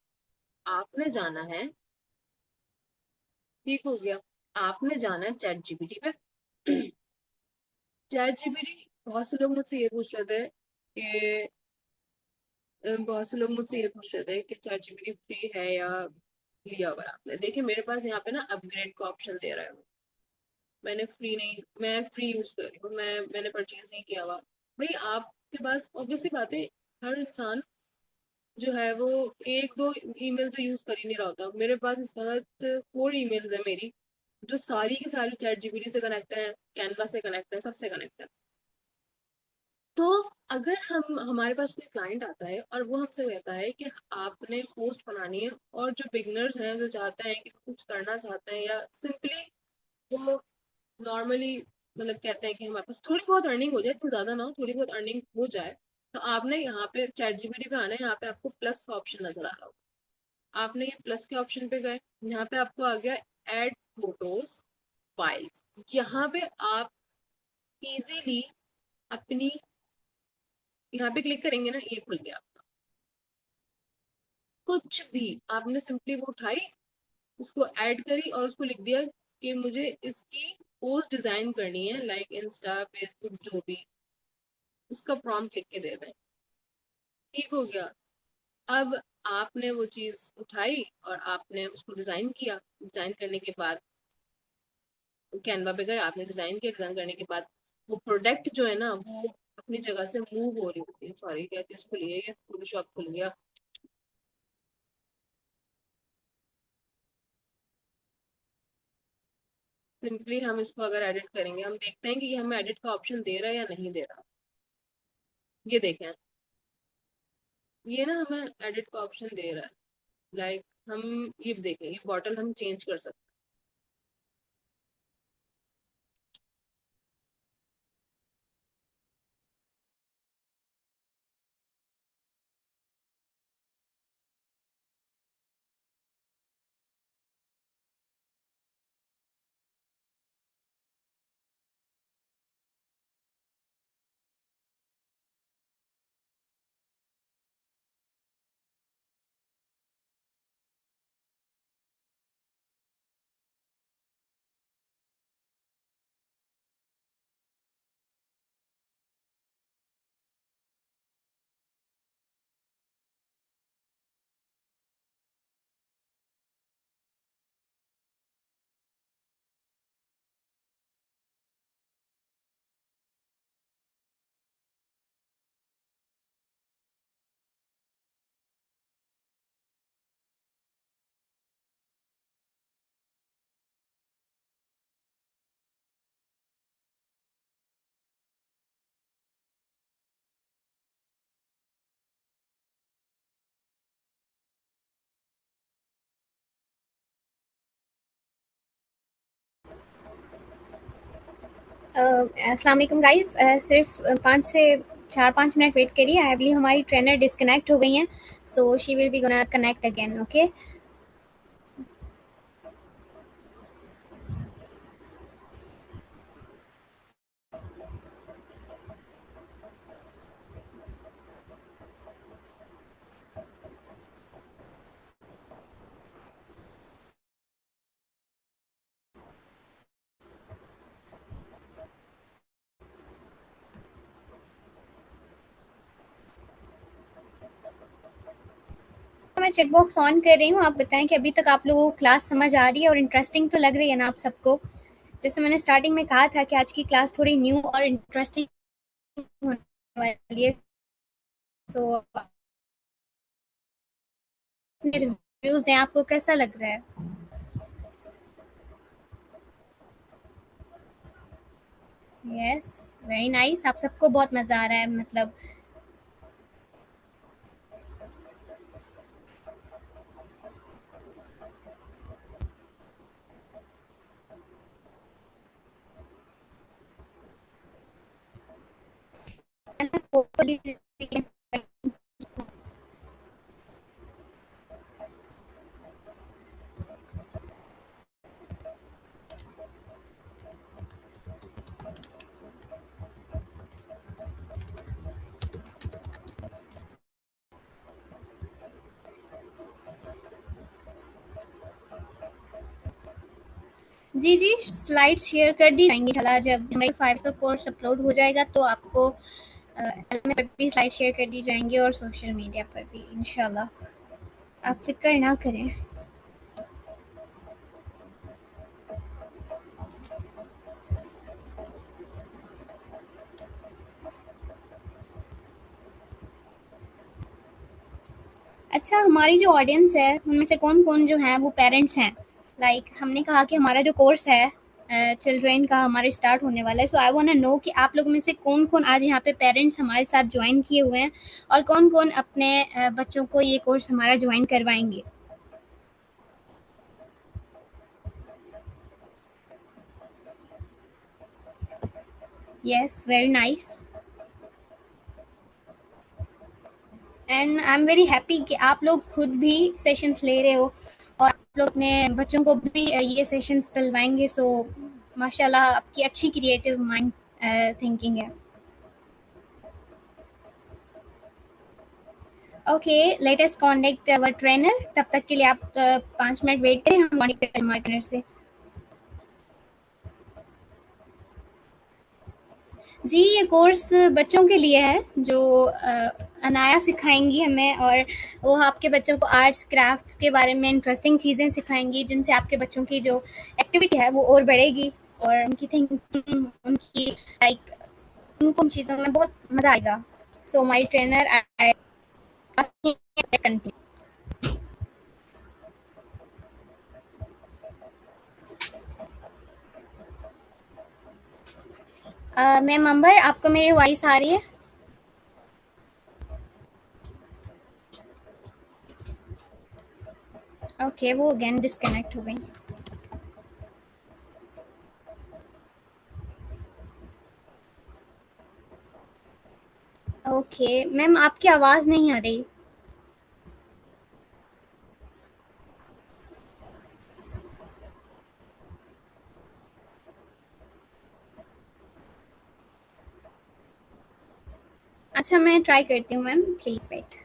आपने जाना है, ठीक हो गया, आपने जाना है चैट जीपीटी पे। चैट जीपीटी, बहुत से लोग मुझसे ये पूछ रहे थे कि बहुत से लोग मुझसे ये पूछ रहे थे कि चैट जीपीटी फ्री है या लिया हुआ है आपने। देखिए, मेरे पास यहाँ पे ना अपग्रेड का ऑप्शन दे रहा है वो। मैंने फ्री नहीं, मैं फ्री यूज कर रही हूँ, मैंने परचेज नहीं किया हुआ। भाई आपके पास ऑब्वियसली बात है, हर इंसान जो है वो एक दो ईमेल तो यूज कर ही नहीं रहा होता। मेरे पास इस वक्त 4 ईमेल्स है मेरी, जो सारी की सारी चैट जीपीटी से कनेक्ट है, कैनवा से कनेक्ट है, सबसे कनेक्ट है। तो अगर हम हमारे पास कोई क्लाइंट आता है और वो हमसे कहता है कि आपने पोस्ट बनानी है, और जो बिगनर्स हैं जो चाहते हैं कि कुछ करना चाहते हैं या सिंपली वो नॉर्मली मतलब कहते हैं कि हमारे पास थोड़ी बहुत अर्निंग हो जाए, इतनी ज्यादा ना हो, थोड़ी बहुत अर्निंग हो जाए, तो आपने यहाँ पे चैट जीपीटी पे आना है। यहाँ पे आपको प्लस का ऑप्शन नजर आ रहा होगा, आपने ये प्लस के ऑप्शन पे गए, यहाँ पे आपको आ गया ऐड फोटोज फाइल्स। यहाँ पे आप इजीली अपनी, यहाँ पे क्लिक करेंगे ना, ये खुल गया। कुछ भी आपने सिंपली वो उठाई, उसको ऐड करी और उसको लिख दिया कि मुझे इसकी पोस्ट डिजाइन करनी है, लाइक इंस्टा फेसबुक जो भी, उसका प्रॉम्प्ट लिख के दे दें। ठीक हो गया। अब आपने वो चीज उठाई और आपने उसको डिजाइन किया, डिजाइन करने के बाद कैनवा पे गए, आपने डिजाइन किया, डिजाइन करने के बाद वो प्रोडक्ट जो है ना वो अपनी जगह से मूव हो रही होती है। सॉरी, क्या चीज खुल गई है, फोटोशॉप खुल गया। सिंपली हम इसको अगर एडिट करेंगे, हम देखते हैं कि ये हमें एडिट का ऑप्शन दे रहा है या नहीं दे रहा। ये देखें, ये ना हमें एडिट का ऑप्शन दे रहा है। लाइक हम ये देखें, ये बॉटल हम चेंज कर सकते अस्सलाम वालेकुम गाइस, सिर्फ 5 से 4-5 मिनट वेट करिए। आई बिलीव हमारी ट्रेनर डिस्कनेक्ट हो गई हैं, so she will be gonna connect again. Okay, मैं चेक बॉक्स ऑन कर रही हूँ। आप बताएं कि अभी तक आप लोगों को क्लास समझ आ रही है और इंटरेस्टिंग तो लग रही है ना आप सबको। जैसे मैंने स्टार्टिंग में कहा था कि आज की क्लास थोड़ी न्यू और इंटरेस्टिंग होने वाली है, सो अपने रिव्यूज दें, आपको कैसा लग रहा है। यस, वेरी नाइस, आप सबको बहुत मज़ा आ रहा है मतलब। जी जी, स्लाइड शेयर कर दी जाएंगी इंशाल्लाह। जब हमारी 5 का कोर्स अपलोड हो जाएगा तो आपको LMS पर भी स्लाइड शेयर कर दी जाएंगी और सोशल मीडिया पर भी इंशाल्लाह। आप फिक्र ना करें। अच्छा, हमारी जो ऑडियंस है उनमें से कौन कौन जो है वो पेरेंट्स हैं। हमने कहा कि हमारा जो कोर्स है चिल्ड्रेन का हमारे स्टार्ट होने वाला है, सो आई वांट टू नो कि आप लोगों में से कौन कौन आज यहाँ पे पेरेंट्स हमारे साथ ज्वाइन किए हुए हैं और कौन कौन अपने बच्चों को ये कोर्स हमारा ज्वाइन करवाएंगे। Yes, very nice, and I am very happy कि आप लोग खुद भी सेशंस ले रहे हो और आप लोग अपने बच्चों को भी ये सेशंस दिलवाएंगे। सो माशाल्लाह, आपकी अच्छी क्रिएटिव माइंड थिंकिंग है। ओके, लेट अस कॉन्टेक्ट अवर ट्रेनर। तब तक के लिए आप 5 मिनट वेट करें, हम कॉन्टेक्ट करें हमारे ट्रेनर से। जी, ये कोर्स बच्चों के लिए है जो अनाया सिखाएंगी हमें, और वो आपके बच्चों को आर्ट्स क्राफ्ट्स के बारे में इंटरेस्टिंग चीज़ें सिखाएंगी जिनसे आपके बच्चों की जो एक्टिविटी है वो और बढ़ेगी। और उनकी थिंकिंग, उनकी लाइक उनको उन चीज़ों में बहुत मज़ा आएगा। So my trainer I continue. Ma'am Amber, आपको मेरी वॉइस आ रही है? ओके, वो अगेन डिस्कनेक्ट हो गई। ओके मैम, आपकी आवाज़ नहीं आ रही। अच्छा, मैं ट्राई करती हूँ मैम, प्लीज़ वेट।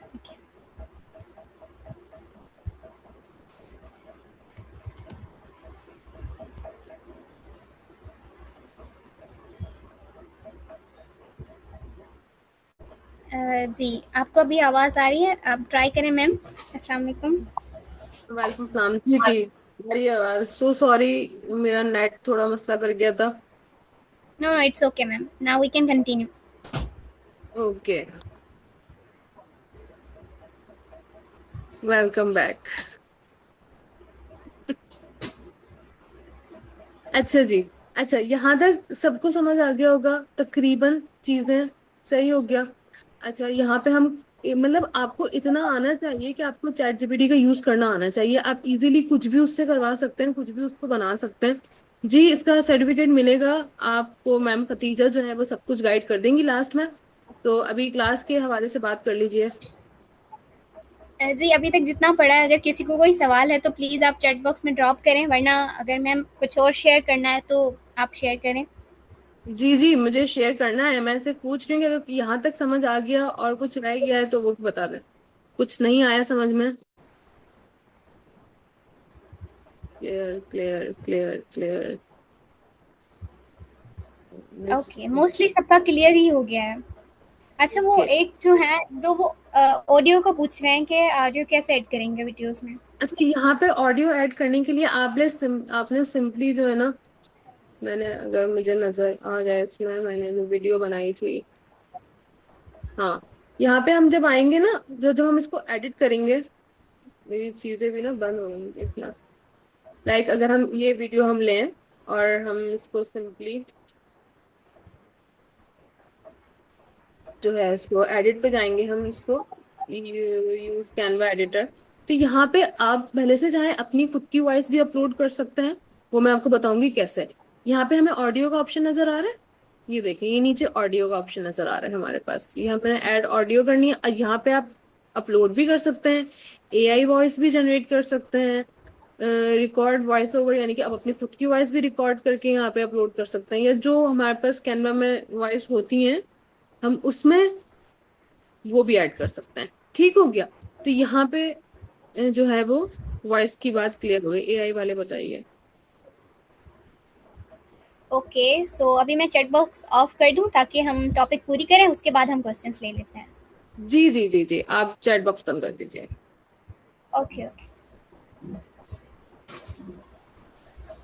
जी, आपको अभी आवाज़ आ रही है? आप ट्राई करें मैम। अस्सलाम वालेकुम। वालेकुम सलाम। जी जी, मेरी आवाज, सो सॉरी, मेरा नेट थोड़ा मसला कर गया था। No no, it's okay ma'am, now we can continue. Okay, welcome back. अच्छा जी। अच्छा, यहाँ तक सबको समझ आ गया होगा तकरीबन, चीजें सही हो गया। अच्छा, यहाँ पे हम मतलब आपको इतना आना चाहिए कि आपको चैट जीपीटी का यूज करना आना चाहिए। आप इजीली कुछ भी उससे करवा सकते हैं, कुछ भी उसको बना सकते हैं। जी, इसका सर्टिफिकेट मिलेगा आपको। मैम खतीजा जो है वो सब कुछ गाइड कर देंगी लास्ट में। तो अभी क्लास के हवाले से बात कर लीजिए। जी, अभी तक जितना पढ़ा है, अगर किसी को कोई सवाल है तो प्लीज़ आप चैट बॉक्स में ड्रॉप करें, वरना अगर मैम कुछ और शेयर करना है तो आप शेयर करें। जी जी, मुझे शेयर करना है। मैं सिर्फ पूछ रही हूँ कि अगर यहाँ तक समझ आ गया और कुछ रह गया है तो वो भी बता दें। कुछ नहीं आया समझ में? Clear clear clear clear. Okay, mostly सबका क्लियर ही हो गया है। अच्छा, वो ओके। एक जो है, दो वो ऑडियो का पूछ रहे हैं कि ऑडियो कैसे ऐड करेंगे वीडियोस में। अच्छा, यहाँ पे ऑडियो ऐड करने के लिए आपने सिंपली जो है ना, मैंने अगर मुझे नजर आ जाए इसमें, मैंने जो वीडियो बनाई थी। हाँ, यहाँ पे हम जब आएंगे ना, जो जब हम इसको एडिट करेंगे, मेरी चीजें भी ना बंद हो गई इसमें। लाइक अगर हम ये वीडियो हम लें और हम इसको सिंपली जो है इसको एडिट पे जाएंगे, हम इसको यूज कैनवा एडिटर। तो यहाँ पे आप पहले से चाहे अपनी खुद की वॉइस भी अपलोड कर सकते हैं। वो मैं आपको बताऊंगी कैसे। यहाँ पे हमें ऑडियो का ऑप्शन नजर आ रहा है। ये देखिए, ये नीचे ऑडियो का ऑप्शन नजर आ रहा है हमारे पास। यहाँ पे ऐड ऑडियो करनी है। यहाँ पे आप अपलोड भी कर सकते हैं, एआई वॉइस भी जनरेट कर सकते हैं, रिकॉर्ड वॉइस ओवर, यानी कि आप अपनी खुद की वॉइस भी रिकॉर्ड करके यहाँ पे अपलोड कर सकते हैं, या जो हमारे पास कैनवा में वॉइस होती हैं हम उसमें वो भी ऐड कर सकते हैं। ठीक हो गया। तो यहाँ पे जो है वो वॉइस की बात क्लियर हो गई। एआई वाले बताइए। ओके, सो अभी मैं चैट बॉक्स ऑफ कर दूं ताकि हम टॉपिक पूरी करें, उसके बाद हम क्वेश्चंस ले लेते हैं। जी जी जी जी, आप चैट बॉक्स बंद कर दीजिए। Okay okay.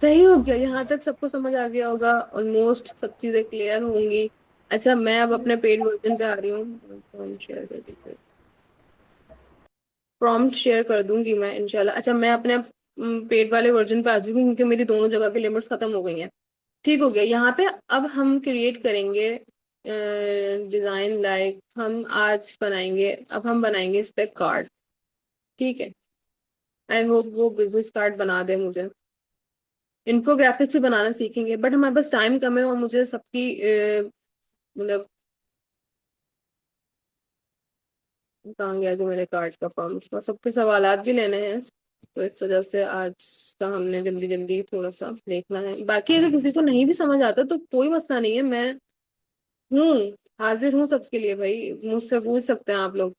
सही हो गया, यहाँ तक सबको समझ आ गया होगा, ऑलमोस्ट सब चीजें क्लियर होंगी। अच्छा, मैं अब अपने पेड वर्जन पे आ रही हूँ। शेयर कर दीजिए, प्रॉम्प्ट शेयर कर दूंगी मैं इंशाल्लाह। अच्छा, मैं अपने पेड वाले वर्जन पे आ चुकी हूँ क्योंकि मेरी दोनों जगह की लिमिट्स खत्म हो गई हैं। ठीक हो गया। यहाँ पे अब हम क्रिएट करेंगे डिजाइन। लाइक हम आज बनाएंगे, अब हम बनाएंगे इस पे कार्ड। ठीक है, आई होप वो बिजनेस कार्ड बना दे मुझे। इन्फोग्राफिक्स भी बनाना सीखेंगे, बट हमारे पास टाइम कम है और मुझे सबकी मतलब कहाँ गया जो मेरे कार्ड का फॉर्म, उसमें सबके सवालात भी लेने हैं। तो इस वजह से आज का हमने जल्दी जल्दी थोड़ा सा देखना है। बाकी अगर किसी को नहीं भी समझ आता तो कोई मसला नहीं है, मैं हूँ, हाजिर हूँ सबके लिए भाई। मुझसे पूछ सकते हैं आप लोग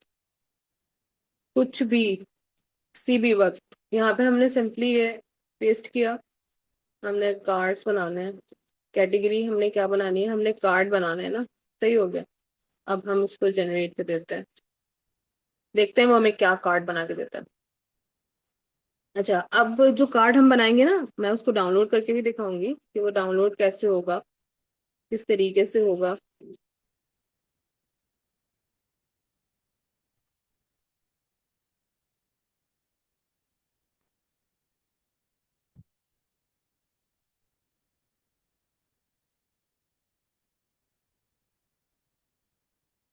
कुछ भी, किसी भी वक्त। यहाँ पे हमने सिंपली ये पेस्ट किया। हमने कार्ड्स बनाने हैं। कैटेगरी हमने क्या बनानी है? हमने कार्ड बनाना है ना। सही हो गया। अब हम इसको जनरेट कर देते हैं, देखते हैं वो हमें क्या कार्ड बना के देता है। अच्छा, अब जो कार्ड हम बनाएंगे ना, मैं उसको डाउनलोड करके भी दिखाऊंगी कि वो डाउनलोड कैसे होगा, किस तरीके से होगा।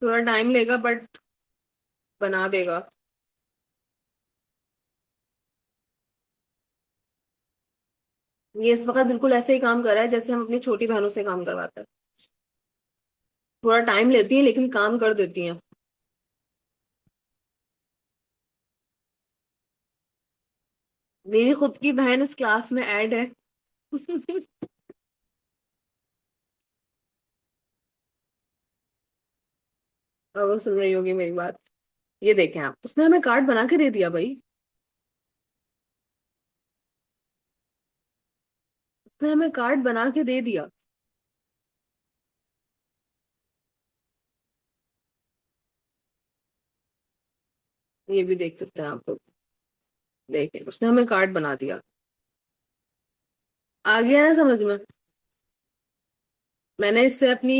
थोड़ा टाइम लेगा बट बना देगा। ये इस वक्त बिल्कुल ऐसे ही काम कर रहा है जैसे हम अपनी छोटी बहनों से काम करवाते हैं। थोड़ा टाइम लेती है लेकिन काम कर देती हैं। मेरी खुद की बहन इस क्लास में ऐड है। और वो सुन रही होगी मेरी बात। ये देखें आप, उसने हमें कार्ड बना के दे दिया भाई। उसने हमें कार्ड बना के दे दिया। ये भी देख सकते हैं आप लोग। देखें, उसने हमें कार्ड बना दिया। आ गया ना समझ में। मैंने इससे अपनी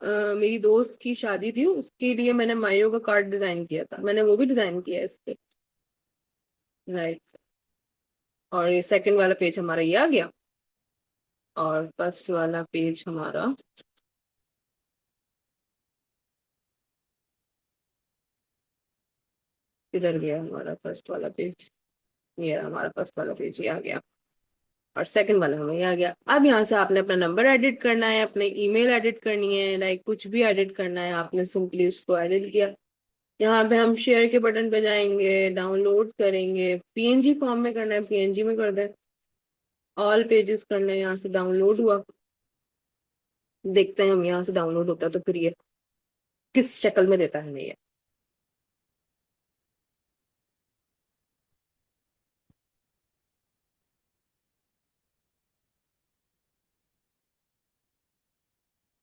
मेरी दोस्त की शादी थी, उसके लिए मैंने मायो का कार्ड डिजाइन किया था, मैंने वो भी डिजाइन किया है इससे। राइट। और ये सेकंड वाला पेज हमारा ये आ गया। और फर्स्ट वाला पेज हमारा इधर गया, हमारा फर्स्ट वाला पेज। ये हमारा फर्स्ट वाला पेज ये आ गया। और सेकंड वाला हमें ये आ गया। अब यहाँ से आपने अपना नंबर एडिट करना है, अपने ईमेल एडिट करनी है, लाइक कुछ भी एडिट करना है, आपने सिंपली उसको एडिट किया। यहाँ पे हम शेयर के बटन पे जाएंगे, डाउनलोड करेंगे, पीएनजी फॉर्म में करना है पीएनजी में कर दें। ऑल पेजेस करना है, यहाँ से डाउनलोड हुआ। देखते हैं हम यहाँ से डाउनलोड होता है तो फिर ये किस शक्ल में देता है हमें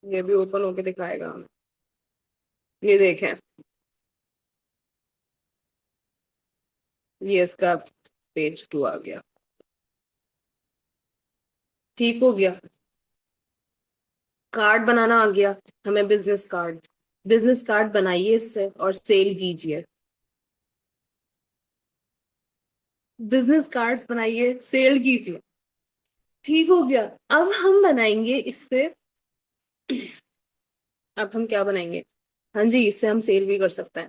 ये भी ओपन होके दिखाएगा हमें। ये देखें, ये इसका पेज 2 आ गया। ठीक हो गया। कार्ड बनाना आ गया हमें, बिजनेस कार्ड। बिजनेस कार्ड बनाइए इससे और सेल कीजिए। बिजनेस कार्ड्स बनाइए, सेल कीजिए। ठीक हो गया। अब हम बनाएंगे इससे। अब हम क्या बनाएंगे? हाँ जी, इससे हम सेल भी कर सकते हैं।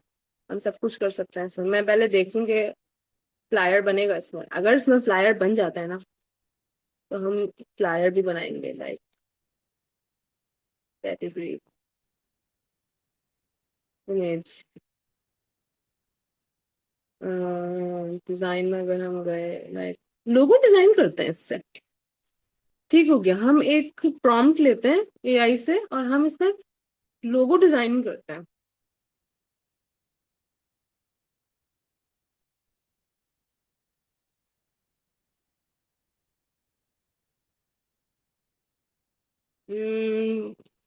हम सब कुछ कर सकते हैं इसमें। मैं पहले देखूंगी फ्लायर बनेगा इसमें। अगर इसमें फ्लायर बन जाता है ना, तो हम फ्लायर भी बनाएंगे, लाइक कैटेगरी, इमेज, डिजाइन में अगर हम गए, लाइक लोगो डिजाइन करते हैं इससे। ठीक हो गया। हम एक प्रॉम्प्ट लेते हैं एआई से और हम इसमें लोगो डिजाइन करते हैं।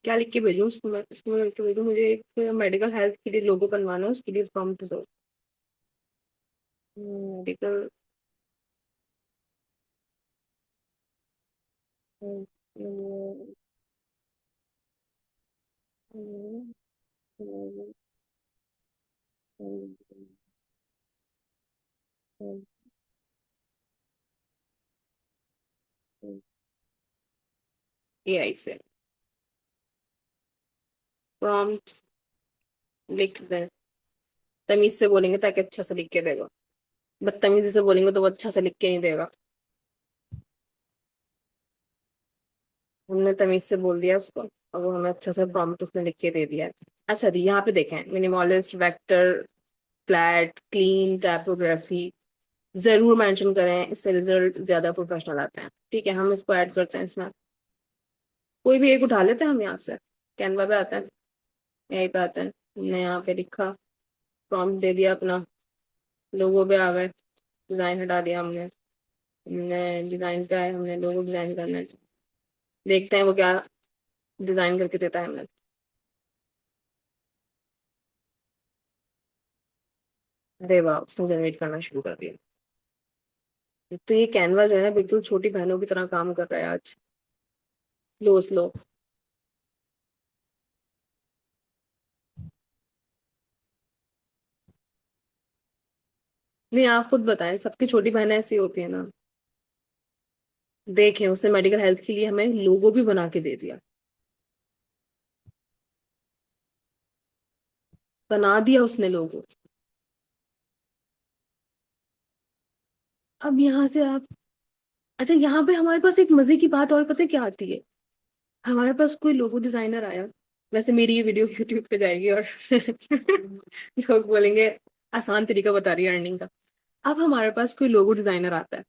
क्या लिख के भेजूं उसको? मैं उसको लिख के भेजूं, मुझे एक मेडिकल हेल्थ के लिए लोगो बनवाना है, उसके लिए प्रॉम्प्ट दो। मेडिकल, एआई से प्रॉम्प्ट लिख दें। तमीज से बोलेंगे ताकि अच्छा से लिख के देगा। बदतमीजी से बोलेंगे तो वो अच्छा से लिख के नहीं देगा। हमने तमीज से बोल दिया उसको और वो हमें अच्छा से प्रॉम्प्ट उसने लिख के दे दिया है। अच्छा दी, यहाँ पे देखें, minimalist, vector, flat, clean, typography जरूर मेंशन करें, इससे रिजल्ट ज्यादा प्रोफेशनल आते हैं। ठीक है, हम इसको ऐड करते हैं इसमें। कोई भी एक उठा लेते हैं हम यहाँ से। कैनवा पे आते हैं, यहीं पे आते हैं, हमने यहाँ पे लिखा, प्रॉम्प्ट दे दिया अपना, लोगो पे आ गए, डिजाइन हटा दिया हमने। हमने डिजाइन पे आए, हमने लोगो डिजाइन करना है। देखते हैं वो क्या डिजाइन करके देता है हमें। अरे वाह, उसने जनरेट करना शुरू कर दिया। तो ये कैनवा जो है बिल्कुल छोटी बहनों की तरह काम कर रहा है आज। लो स्लो। नहीं, आप खुद बताएं, सबकी छोटी बहनें ऐसी होती है ना। देखें, उसने मेडिकल हेल्थ के लिए हमें लोगो भी बना के दे दिया, बना दिया उसने लोगो। अब यहाँ से आप, अच्छा यहाँ पे हमारे पास एक मजे की बात और पता है क्या आती है। हमारे पास कोई लोगो डिजाइनर आया, वैसे मेरी ये वीडियो यूट्यूब पे जाएगी और लोग बोलेंगे आसान तरीका बता रही है अर्निंग का। अब हमारे पास कोई लोगो डिजाइनर आता है,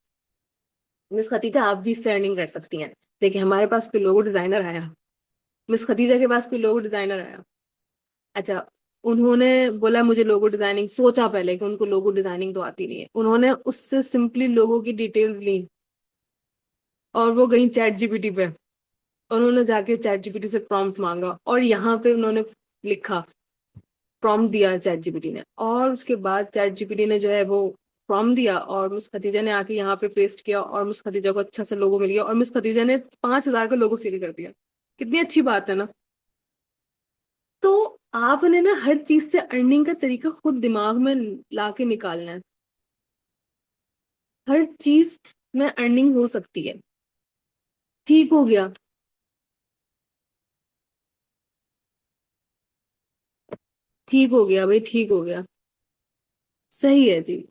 मिस खतीजा आप भी इससे अर्निंग कर सकती हैं। देखिए हमारे पास कोई लोगो डिजाइनर आया, मिस खतीजा के पास कोई लोगो डिजाइनर आया। अच्छा, उन्होंने बोला मुझे लोगो डिजाइनिंग, सोचा पहले कि उनको लोगो डिजाइनिंग तो आती नहीं है, उन्होंने उससे सिंपली लोगो की डिटेल्स ली और वो गई चैट जीपीटी पे। उन्होंने जाके चैट जीपीटी से प्रॉम्प्ट मांगा और यहाँ पे उन्होंने लिखा, प्रॉम्प्ट दिया चैट जीपीटी ने, और उसके बाद चैट जीपीटी ने जो है वो प्रॉम्प्ट दिया और मिस खतीजा ने आके यहाँ पे पेस्ट किया और मिस खतीजा को अच्छा सा लोगो मिल गया और मिस खतीजा ने 5,000 का लोगो सेल कर दिया। कितनी अच्छी बात है ना। तो आपने ना हर चीज से अर्निंग का तरीका खुद दिमाग में ला के निकालना है। हर चीज में अर्निंग हो सकती है। ठीक हो गया। ठीक हो गया भाई, ठीक हो गया। सही है जी।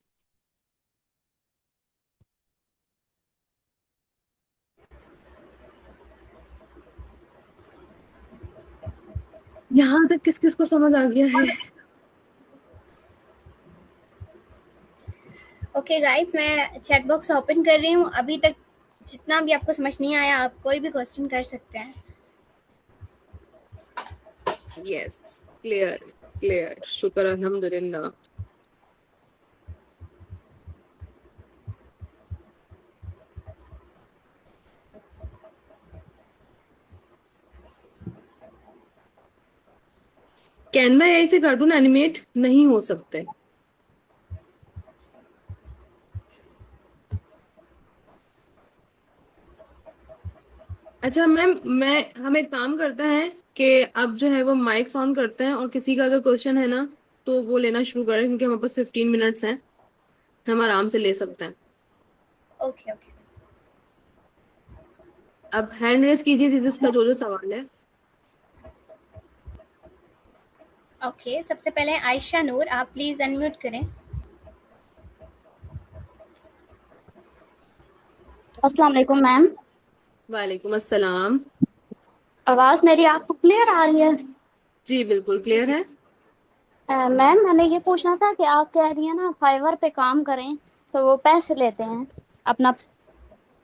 यहाँ तक किस किस को समझ आ गया है? ओके गाइस, मैं चैट बॉक्स ओपन कर रही हूँ। अभी तक जितना भी आपको समझ नहीं आया, आप कोई भी क्वेश्चन कर सकते हैं। यस, क्लियर, क्लियर, शुक्र अल्हम्दुलिल्लाह। कैनवा या ऐसे कार्टून एनिमेट नहीं हो सकते। अच्छा मैम, हम एक काम करते हैं कि अब जो है वो माइक्स ऑन करते हैं और किसी का अगर क्वेश्चन है ना तो वो लेना शुरू करें, क्योंकि हमारे पास 15 मिनट्स हैं, हम आराम से ले सकते हैं। Okay okay. अब हैंड रेस कीजिए जिसका जो जो सवाल है। ओके, सबसे पहले आयशा नूर, आप प्लीज़ अनम्यूट करें। अस्सलाम वालेकुम मैम। वालेकुम अस्सलाम। आवाज मेरी आपको क्लियर आ रही है? जी बिल्कुल जी क्लियर जी। है। मैम मैंने ये पूछना था कि आप कह रही हैं ना फाइवर पे काम करें तो वो पैसे लेते हैं अपना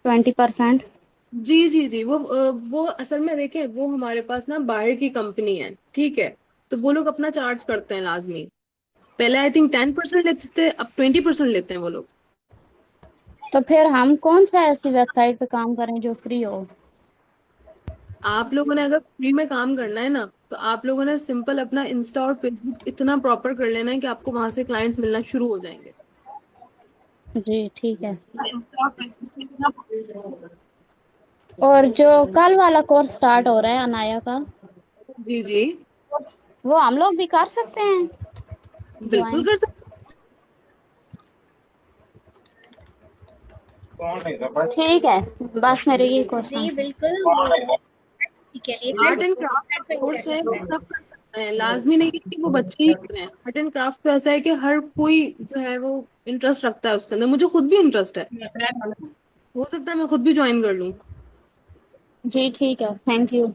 20%। जी जी जी, वो असल में देखें, वो हमारे पास ना बाहर की कंपनी है, ठीक है। तो वो लोग अपना चार्ज करते हैं लाजमी। पहले आई थिंक 10% लेते थे, अब 20% लेते हैं वो लोग। तो फिर हम कौन सा ऐसी वेबसाइट पे काम करें जो फ्री हो? आप लोगों ने अगर फ्री में काम करना है ना, तो आप लोगों ने सिंपल अपना इंस्टा और फेसबुक इतना प्रॉपर कर लेना है कि आपको वहां से क्लाइंट्स मिलना शुरू हो जाएंगे। जी ठीक है। इंस्टा और फेसबुक पे इतना। और जो कल वाला कोर्स स्टार्ट हो रहा है अनाया का, जी जी, वो हम लोग भी कर सकते हैं बिल्कुल ज्वाइन? कर सकते। ठीक है, बस मेरे ये क्वेश्चन जी था। बिल्कुल, वो किसी के लिए आर्ट एंड क्राफ्ट कोई भी कर कोर्स है, सकता वो है। सब कर सकते हैं, लाजमी नहीं है कि वो बच्चे ही करें। आर्ट एंड क्राफ्ट तो ऐसा है कि हर कोई जो है वो इंटरेस्ट रखता है उसके अंदर। मुझे खुद भी इंटरेस्ट है, हो सकता है मैं खुद भी ज्वाइन कर लूँ। जी ठीक है, थैंक यू।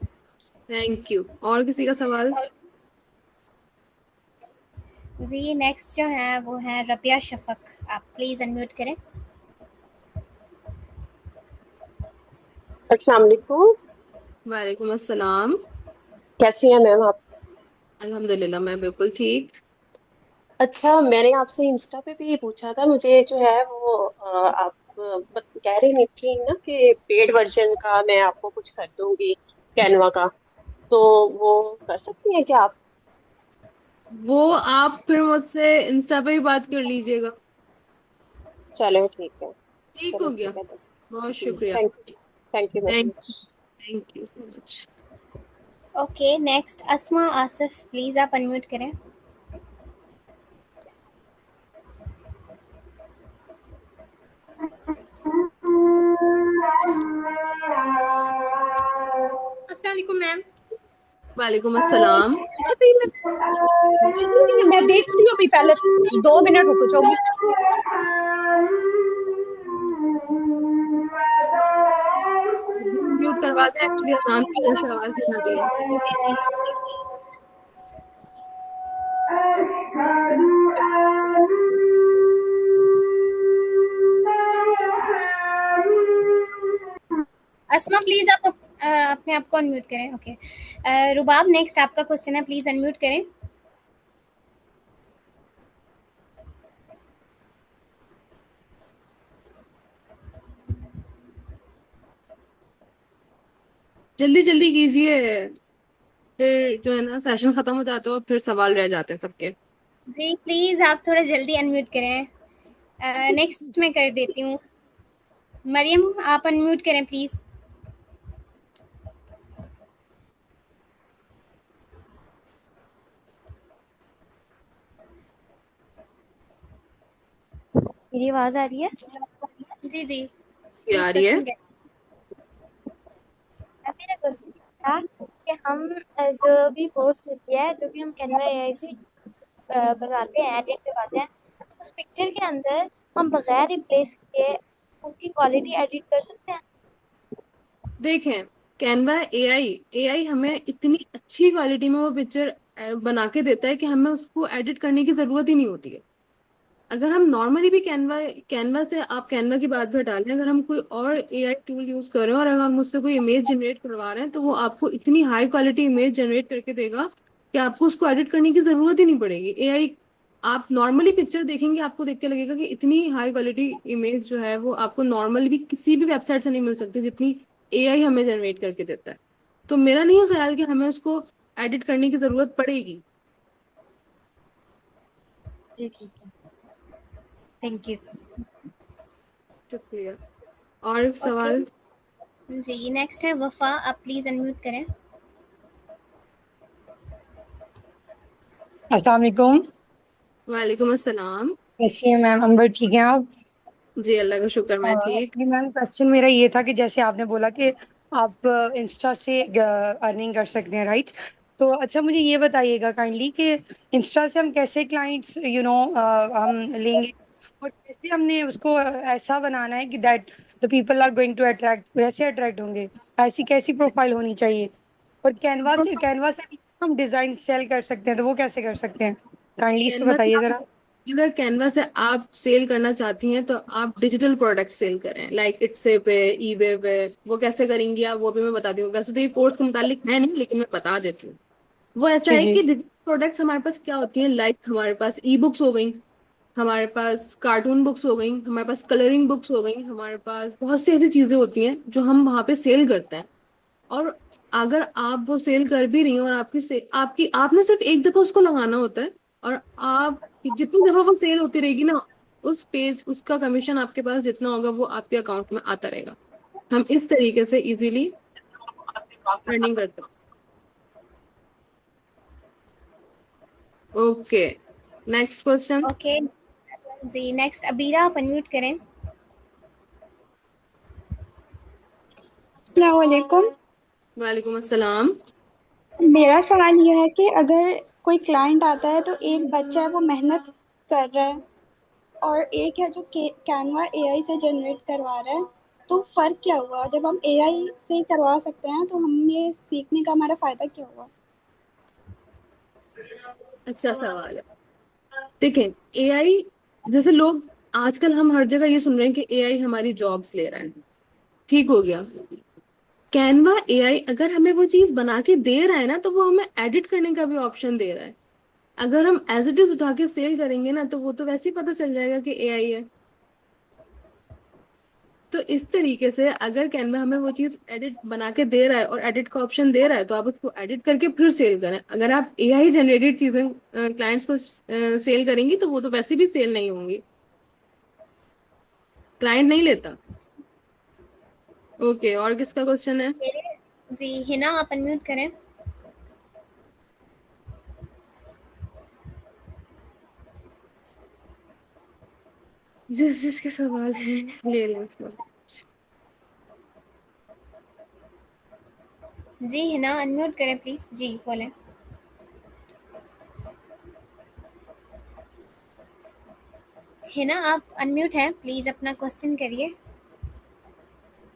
Thank you. और किसी का सवाल? और जी नेक्स्ट जो है वो है रबिया शफक, आप प्लीज़ अनम्यूट करें। अस्सलाम वालेकुम। वालेकुम अस्सलाम। कैसी हैं मैम आप? अल्हम्दुलिल्लाह, मैं बिल्कुल ठीक। अच्छा, मैंने आपसे इंस्टा पे भी पूछा था, मुझे जो है वो आप कह रही थी ना कि पेड वर्जन का मैं आपको कुछ कर दूंगी कैनवा का, तो वो कर सकती हैं क्या आप? वो आप फिर मुझसे इंस्टा पे ही बात कर लीजिएगा। चलें ठीक है। ठीक हो चलो गया। ठीक है तो। बहुत जी शुक्रिया। Thank you very thank much. Thank you so much. Okay, next Asma Asif, please आप अनम्यूट करें। अस्सलाम वालेकुम मैम। वालेकुम अस्सलाम। अच्छा भाई मैं देखती हूँ अभी, पहले 2 मिनट रुको जाओगी। म्यूट करवा दें, एक्चुअली अजान की वजह से आवाज नहीं आ रही है। जी जी। अस्मा प्लीज़ आप अपने आप को अनम्यूट करें। ओके, रुबाब नेक्स्ट आपका क्वेश्चन है, प्लीज़ अनम्यूट करें। जल्दी जल्दी कीजिए, फिर जो है ना सेशन खत्म हो जाता है और फिर सवाल रह जाते हैं सबके। जी प्लीज़ आप थोड़ा जल्दी अनम्यूट करें। नेक्स्ट मैं कर देती हूँ। मरियम आप अनम्यूट करें प्लीज़। मेरी आवाज आ रही है? जी जी, ये आ प्लीज़ रही है। क्वेश्चन करें। मेरा क्वेश्चन था कि हम जो भी पोस्ट होती है, जो भी हम कैनवा एआई से बनाते हैं, एडिट करवाते हैं, उस पिक्चर के अंदर हम बगैर रिप्लेस किए उसकी क्वालिटी एडिट कर सकते हैं? देखें, कैनवा एआई एआई हमें इतनी अच्छी क्वालिटी में वो पिक्चर बना के देता है कि हमें उसको एडिट करने की जरूरत ही नहीं होती है। अगर हम नॉर्मली भी कैनवा कैनवा से, आप कैनवा की बात भी हटा लें, अगर हम कोई और एआई टूल यूज कर रहे हैं और अगर हम उससे कोई इमेज जनरेट करवा रहे हैं, तो वो आपको इतनी हाई क्वालिटी इमेज जनरेट करके देगा कि आपको उसको एडिट करने की जरूरत ही नहीं पड़ेगी। एआई, आप नॉर्मली पिक्चर देखेंगे आपको देख के लगेगा कि इतनी हाई क्वालिटी इमेज जो है वो आपको नॉर्मली भी किसी भी वेबसाइट से नहीं मिल सकती जितनी एआई हमें जनरेट करके देता है। तो मेरा नहीं है ख्याल कि हमें उसको एडिट करने की जरूरत पड़ेगी। जी ठीक है, थैंक यू। शुक्रिया। और ओके सवाल? जी, नेक्स्ट है वफ़ा, आप प्लीज़ अनम्यूट करें। अस्सलाम वालेकुम। वालेकुम अस्सलाम। कैसी हैं मैम? अंबर ठीक हैं आप? जी अल्लाह का शुक्र, मैं ठीक। एक्चुअली मैम क्वेश्चन मेरा ये था कि जैसे आपने बोला कि आप इंस्टा से अर्निंग कर सकते हैं, राइट? तो अच्छा मुझे ये बताइएगा काइंडली कि इंस्टा से हम कैसे क्लाइंट्स हम लेंगे, और कैसे हमने उसको ऐसा बनाना है कि that the people are going to attract, वैसे अट्रैक्ट होंगे, ऐसी कैसी प्रोफाइल होनी चाहिए? और कैनवा से भी हम डिजाइन सेल कर सकते हैं, तो वो कैसे कर सकते हैं? काइंडली इसको कैनवा से बताइए आप, जरा। अगर कैनवा से आप सेल करना चाहती हैं तो आप डिजिटल प्रोडक्ट सेल करें, लाइक इट्से पे, ईबे पे। वो कैसे करेंगी आप, वो भी मैं बता दी हूँ। वैसे तो ये कोर्स के मुतालिक है नहीं, लेकिन मैं बता देती हूँ। वो ऐसा जी है जी। कि डिजिटल प्रोडक्ट्स हमारे पास क्या होती हैं, लाइक हमारे पास ई बुक्स हो गई, हमारे पास कार्टून बुक्स हो गई, हमारे पास कलरिंग बुक्स हो गई, हमारे पास बहुत सी ऐसी चीजें होती हैं जो हम वहां पे सेल करते हैं। और अगर आप वो सेल कर भी रही हैं और आपकी आपने सिर्फ एक दफा उसको लगाना होता है, और आप जितनी दफा वो सेल होती रहेगी ना, उस पेज उसका कमीशन आपके पास जितना होगा वो आपके अकाउंट में आता रहेगा। हम इस तरीके से इजीली अर्निंग करते हैं। Okay, next question. ओके जी, नेक्स्ट अबीरा आप अनम्यूट करें। अस्सलाम वालेकुम। वालेकुम अस्सलाम। मेरा सवाल यह है कि अगर कोई क्लाइंट आता है तो एक बच्चा है वो मेहनत कर रहा है और एक है जो कैनवा एआई से जनरेट करवा रहा है, तो फर्क क्या हुआ? जब हम एआई से करवा सकते हैं तो हमें सीखने का हमारा फायदा क्या हुआ? अच्छा सवाल है। देखें, एआई, जैसे लोग आजकल हम हर जगह ये सुन रहे हैं कि एआई हमारी जॉब्स ले रहा है। ठीक हो गया। कैनवा एआई अगर हमें वो चीज बना के दे रहा है ना, तो वो हमें एडिट करने का भी ऑप्शन दे रहा है। अगर हम एज इट इज उठा के सेल करेंगे ना, तो वो तो वैसे ही पता चल जाएगा कि एआई है। तो इस तरीके से अगर कैनवा हमें वो चीज एडिट बना के दे रहा है और एडिट का ऑप्शन दे रहा है, तो आप उसको एडिट करके फिर सेल करें। अगर आप एआई जनरेटेड चीजें क्लाइंट्स को सेल करेंगी, तो वो तो वैसे भी सेल नहीं होंगी। क्लाइंट नहीं लेता। ओके, और किसका क्वेश्चन है? चलिए जी, हिना आप अनम्यूट करें। जिस जिसके सवाल है ले लो सवाल। जी हिना अनम्यूट करें प्लीज। जी बोलें। हिना आप अनम्यूट हैं, प्लीज अपना क्वेश्चन करिए।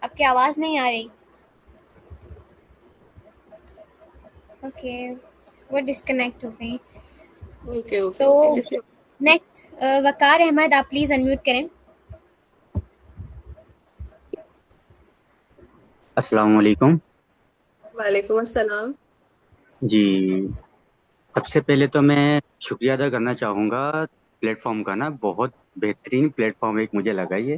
आपकी आवाज नहीं आ रही। ओके, वो डिस्कनेक्ट हो गई। Okay okay so okay. Next Waqar Ahmed, आप प्लीज अनम्यूट करें। अस्सलाम वालेकुम। वालेकुम अस्सलाम। जी, सबसे पहले तो मैं शुक्रिया अदा करना चाहूँगा प्लेटफॉर्म का ना, बहुत बेहतरीन प्लेटफॉर्म एक मुझे लगा ये।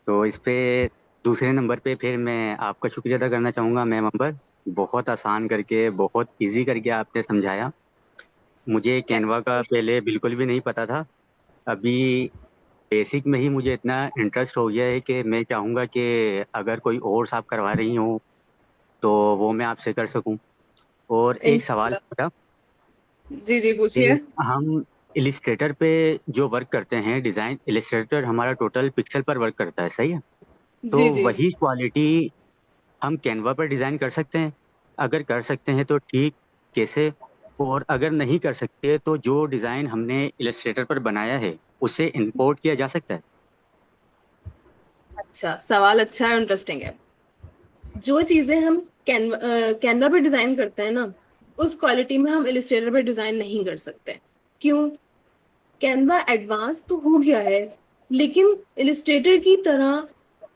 तो इस पे दूसरे नंबर पे फिर मैं आपका शुक्रिया अदा करना चाहूँगा मैम अंबर, बहुत आसान करके बहुत इजी करके आपने समझाया। मुझे कैनवा का पहले बिल्कुल भी नहीं पता था, अभी बेसिक में ही मुझे इतना इंटरेस्ट हो गया है कि मैं चाहूँगा कि अगर कोई और आप करवा रही हो तो वो मैं आपसे कर सकूँ। और एक सवाल इंशाल्लाह। था जी जी कि पूछिए। हम इलिस्ट्रेटर पे जो वर्क करते हैं, डिज़ाइन इलिस्ट्रेटर हमारा टोटल पिक्सल पर वर्क करता है, सही है? तो जी जी। वही क्वालिटी हम कैनवा पर डिज़ाइन कर सकते हैं? अगर कर सकते हैं तो ठीक, कैसे? और अगर नहीं कर सकते तो जो डिज़ाइन हमने इलिस्ट्रेटर पर बनाया है उसे इंपोर्ट किया जा सकता है? अच्छा, सवाल अच्छा है, इंटरेस्टिंग है। जो चीजें हम कैनवा पे डिजाइन करते हैं ना, उस क्वालिटी में हम इलिस्ट्रेटर पे डिजाइन नहीं कर सकते। क्यों? कैनवा एडवांस तो हो गया है, लेकिन इलिस्ट्रेटर की तरह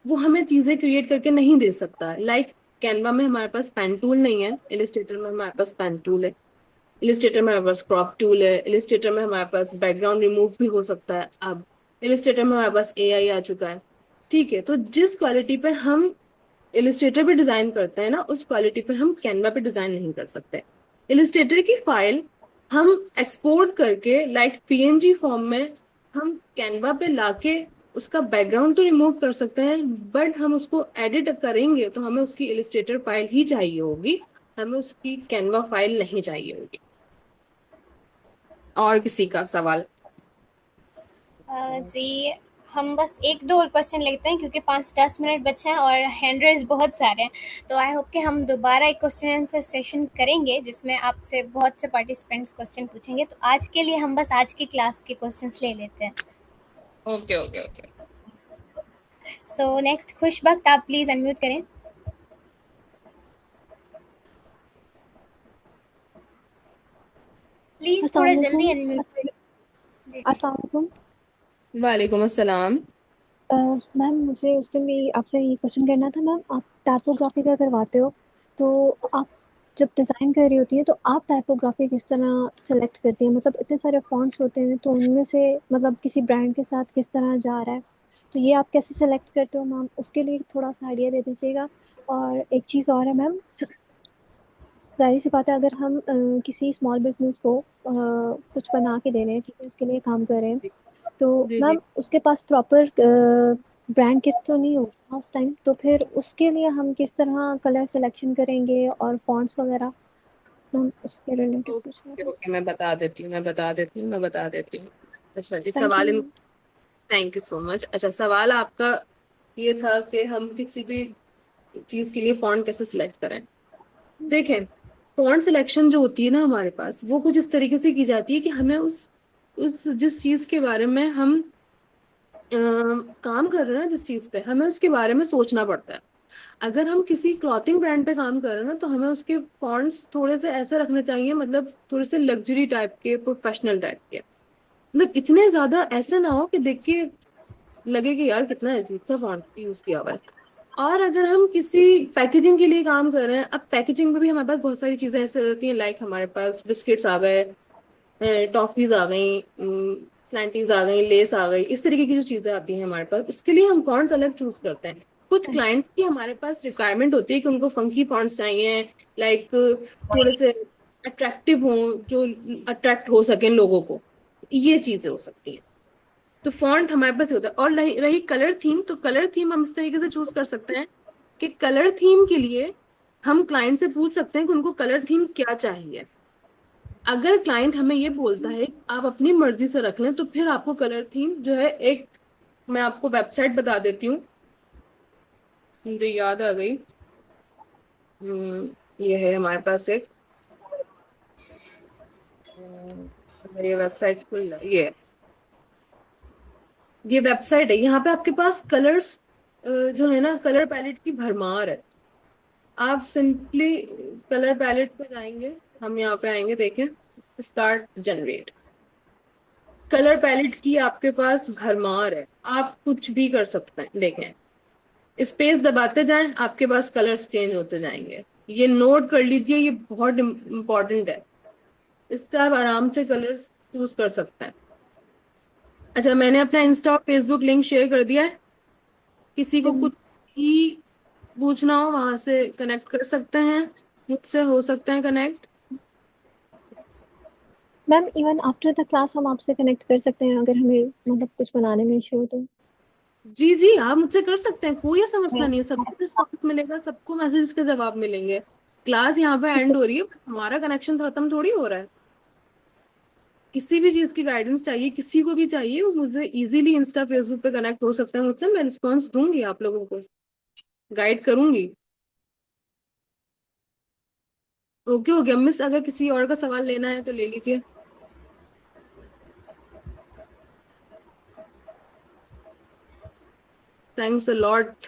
वो हमें चीजें क्रिएट करके नहीं दे सकता। लाइक कैनवा में हमारे पास पेन टूल नहीं है, इलिस्ट्रेटर में हमारे पास पेन टूल है। इलिस्ट्रेटर में हमारे पास क्रॉप टूल है। इलिस्ट्रेटर में हमारे पास बैकग्राउंड रिमूव भी हो सकता है। अब इलिस्ट्रेटर में हमारे पास एआई आ चुका है। ठीक है, तो जिस क्वालिटी पे हम इलिस्ट्रेटर पे डिजाइन करते हैं ना, उस क्वालिटी पे हम कैनवा पे डिजाइन नहीं कर सकते। इलिस्ट्रेटर की फाइल हम एक्सपोर्ट करके लाइक पीएनजी फॉर्म में हम कैनवा पे लाके उसका बैकग्राउंड तो रिमूव कर सकते हैं, बट हम उसको एडिट करेंगे तो हमें उसकी इलिस्ट्रेटर फाइल ही चाहिए होगी, हमें उसकी कैनवा फाइल नहीं चाहिए होगी। और किसी का सवाल? जी हम बस एक दो और क्वेश्चन लेते हैं क्योंकि 5-10 मिनट बचे हैं और हैंड रेज बहुत सारे हैं। तो आई होप कि हम दोबारा एक क्वेश्चन आंसर सेशन करेंगे जिसमें आपसे बहुत से पार्टिसिपेंट्स क्वेश्चन पूछेंगे। तो आज के लिए हम बस आज की क्लास के क्वेश्चंस ले लेते हैं। Okay okay okay. So next Khushbakht, आप प्लीज अनम्यूट करें। प्लीज थोड़ा जल्दी अनम्यूट करें। जी अस्सलाम वालेकुम। वालेकुम अस्सलाम। मैम मुझे उस दिन भी आपसे ये क्वेश्चन करना था। मैम आप टाइपोग्राफी का करवाते हो, तो आप जब डिज़ाइन कर रही होती है तो आप टाइपोग्राफी किस तरह सेलेक्ट करती हैं? मतलब इतने सारे फॉन्ट्स होते हैं तो उनमें से मतलब किसी ब्रांड के साथ किस तरह जा रहा है, तो ये आप कैसे सेलेक्ट करते हो मैम? उसके लिए थोड़ा सा आइडिया दे दीजिएगा। और एक चीज़ और है मैम, जाहिर सी बात है अगर हम किसी स्मॉल बिजनेस को कुछ बना के दे रहे हैं, ठीक है, उसके लिए काम कर रहे हैं, तो जी जी। मैम उसके पास प्रॉपर ब्रांड किट तो नहीं होगा उस टाइम, तो फिर उसके लिए हम किस तरह कलर सिलेक्शन करेंगे और फॉन्ट्स वगैरह? मैम उसके रिलेटेड पूछना ओके था। ओके, मैं बता देती हूँ, मैं बता देती हूँ। अच्छा जी, थैंक यू सवाल। Ma'am. Thank you so much. अच्छा, सवाल आपका ये था कि हम किसी भी चीज के लिए फॉन्ट कैसे सिलेक्ट करें। देखें, फॉन्ट सिलेक्शन जो होती है ना हमारे पास, वो कुछ इस तरीके से की जाती है कि हमें उस जिस चीज के बारे में हम काम कर रहे हैं ना, जिस चीज पे हमें उसके बारे में सोचना पड़ता है। अगर हम किसी क्लॉथिंग ब्रांड पे काम कर रहे हैं ना, तो हमें उसके फॉन्ट्स थोड़े से ऐसे रखने चाहिए, मतलब थोड़े से लग्जरी टाइप के, प्रोफेशनल टाइप के। मतलब इतने ज्यादा ऐसे ना हो कि देख के लगे कि यार कितना अजीब सा फॉन्ट यूज किया हुआ है। और अगर हम किसी पैकेजिंग के लिए काम कर रहे हैं, अब पैकेजिंग में भी हमारे पास बहुत सारी चीजें ऐसे रहती हैं, लाइक हमारे पास बिस्किट्स आ गए, टॉफीज आ गई, स्लैंटीज आ गई, लेस आ गई, इस तरीके की जो चीजें आती हैं हमारे पास, उसके लिए हम फॉन्ट्स अलग चूज करते हैं। कुछ क्लाइंट्स की हमारे पास रिक्वायरमेंट होती है कि उनको फंकी फॉन्ट्स चाहिए, लाइक थोड़े से अट्रैक्टिव हों, जो अट्रैक्ट हो सकें लोगों को, ये चीजें हो सकती हैं। तो फॉन्ट हमारे पास होता है। और रही कलर थीम, तो कलर थीम हम इस तरीके से चूज कर सकते हैं कि कलर थीम के लिए हम क्लाइंट से पूछ सकते हैं कि उनको कलर थीम क्या चाहिए। अगर क्लाइंट हमें ये बोलता है आप अपनी मर्जी से रख लें, तो फिर आपको कलर थीम जो है, एक मैं आपको वेबसाइट बता देती हूँ, मुझे याद आ गई। ये है हमारे पास एक, अगर ये वेबसाइट खुल रहा है, ये वेबसाइट है। यहाँ पे आपके पास कलर्स जो है ना, कलर पैलेट की भरमार है। आप सिंपली कलर पैलेट पे जाएंगे, हम यहाँ पे आएंगे, देखें स्टार्ट जनरेट। कलर पैलेट की आपके पास भरमार है, आप कुछ भी कर सकते हैं। देखें, स्पेस दबाते जाएं, आपके पास कलर्स चेंज होते जाएंगे। ये नोट कर लीजिए, ये बहुत इंपॉर्टेंट है। इससे आप आराम से कलर्स चूज कर सकते हैं। अच्छा, मैंने अपना इंस्टा और फेसबुक लिंक शेयर कर दिया है। किसी को कुछ भी पूछना हो वहां से कनेक्ट कर सकते हैं, मुझसे हो सकते हैं connect. Ma'am even after the class हम आपसे कनेक्ट कर सकते हैं अगर हमें मतलब कुछ बनाने में इश्यू हो तो? जी जी, आप मुझसे कर सकते हैं, कोई ऐसा मसला नहीं है। सबको रिस्पॉन्स मिलेगा, सबको मैसेज के जवाब मिलेंगे। क्लास यहाँ पे एंड हो रही है, हमारा कनेक्शन खत्म थोड़ी हो रहा है। किसी भी चीज की गाइडेंस चाहिए, किसी को भी चाहिए, वो मुझे इजीली इंस्टा फेसबुक पे कनेक्ट हो सकते हैं मुझसे। मैं रिस्पॉन्स दूंगी, आप लोगों को गाइड करूंगी। ओके हो गया मिस, अगर किसी और का सवाल लेना है तो ले लीजिए। Thanks a lot.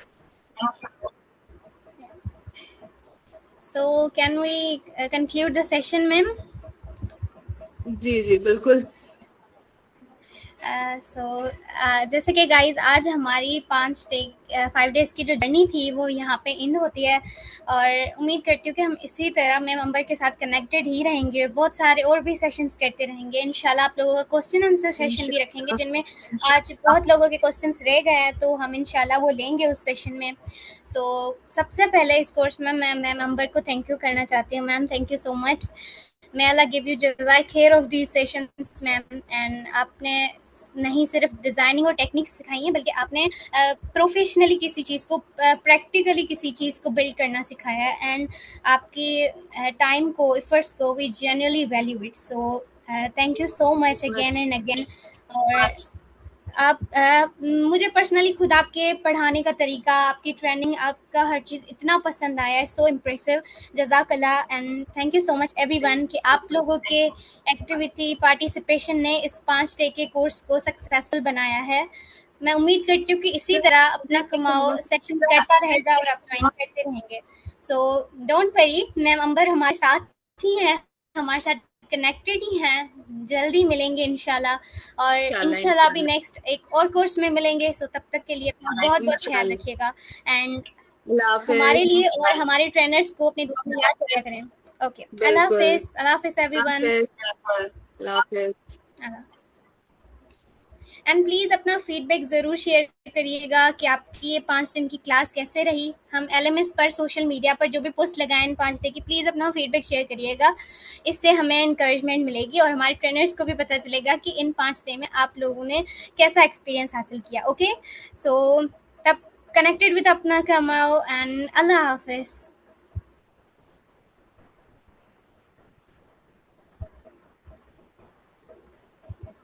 So can we conclude the session, ma'am? जी जी बिल्कुल। जैसे कि गाइज आज हमारी 5 डेज की जो जर्नी थी वो यहाँ पे एंड होती है, और उम्मीद करती हूँ कि हम इसी तरह मैम अंबर के साथ कनेक्टेड ही रहेंगे, बहुत सारे और भी सेशंस करते रहेंगे इंशाल्लाह। आप लोगों का क्वेश्चन आंसर सेशन भी रखेंगे, जिनमें आज बहुत लोगों के क्वेश्चंस रह गए हैं, तो हम इंशाल्लाह वो लेंगे उस सेशन में। सबसे पहले इस कोर्स में मैं मैम अंबर को थैंक यू करना चाहती हूँ। Ma'am thank you so much. May Allah give you जज़ाए खैर of these sessions ma'am. And आपने नहीं सिर्फ डिज़ाइनिंग और टेक्निक्स सिखाई हैं, बल्कि आपने प्रोफेशनली किसी चीज़ को, प्रैक्टिकली किसी चीज़ को बिल्ड करना सिखाया है। एंड आपकी टाइम को, एफर्ट्स को we genuinely value it. So thank you so much again and again. और आप मुझे पर्सनली खुद आपके पढ़ाने का तरीका, आपकी ट्रेनिंग, आपका हर चीज़ इतना पसंद आया है, सो इम्प्रेसिव। जज़ाकल्लाह and thank you so much everyone कि आप लोगों के एक्टिविटी पार्टिसिपेशन ने इस 5 डे के कोर्स को सक्सेसफुल बनाया है। मैं उम्मीद करती हूँ कि इसी तरह अपना कमाओ सेशंस करता रहेगा और आप ज्वाइन करते रहेंगे। सो डोंट वरी, मैम अंबर हमारे साथ ही हैं, हमारे साथ कनेक्टेड ही हैं। जल्दी मिलेंगे इंशाल्लाह, और इंशाल्लाह भी नेक्स्ट एक और कोर्स में मिलेंगे। सो तब तक के लिए अपना बहुत बहुत ख्याल रखिएगा एंड हमारे लिए और हमारे ट्रेनर्स को अपनी दुआ में याद रखा करें। Okay, Allah Hafiz. Allah Hafiz everyone. And please अपना फीडबैक ज़रूर शेयर करिएगा कि आपकी ये 5 दिन की क्लास कैसे रही। हम LMS पर, सोशल मीडिया पर जो भी पोस्ट लगाएं इन 5 डे की, प्लीज़ अपना फीडबैक शेयर करिएगा। इससे हमें इंकरेजमेंट मिलेगी और हमारे ट्रेनर्स को भी पता चलेगा कि इन 5 डे में आप लोगों ने कैसा एक्सपीरियंस हासिल किया। ओके, सो तब कनेक्टेड विद अपना कमाओ एंड अल्लाह हाफिज़।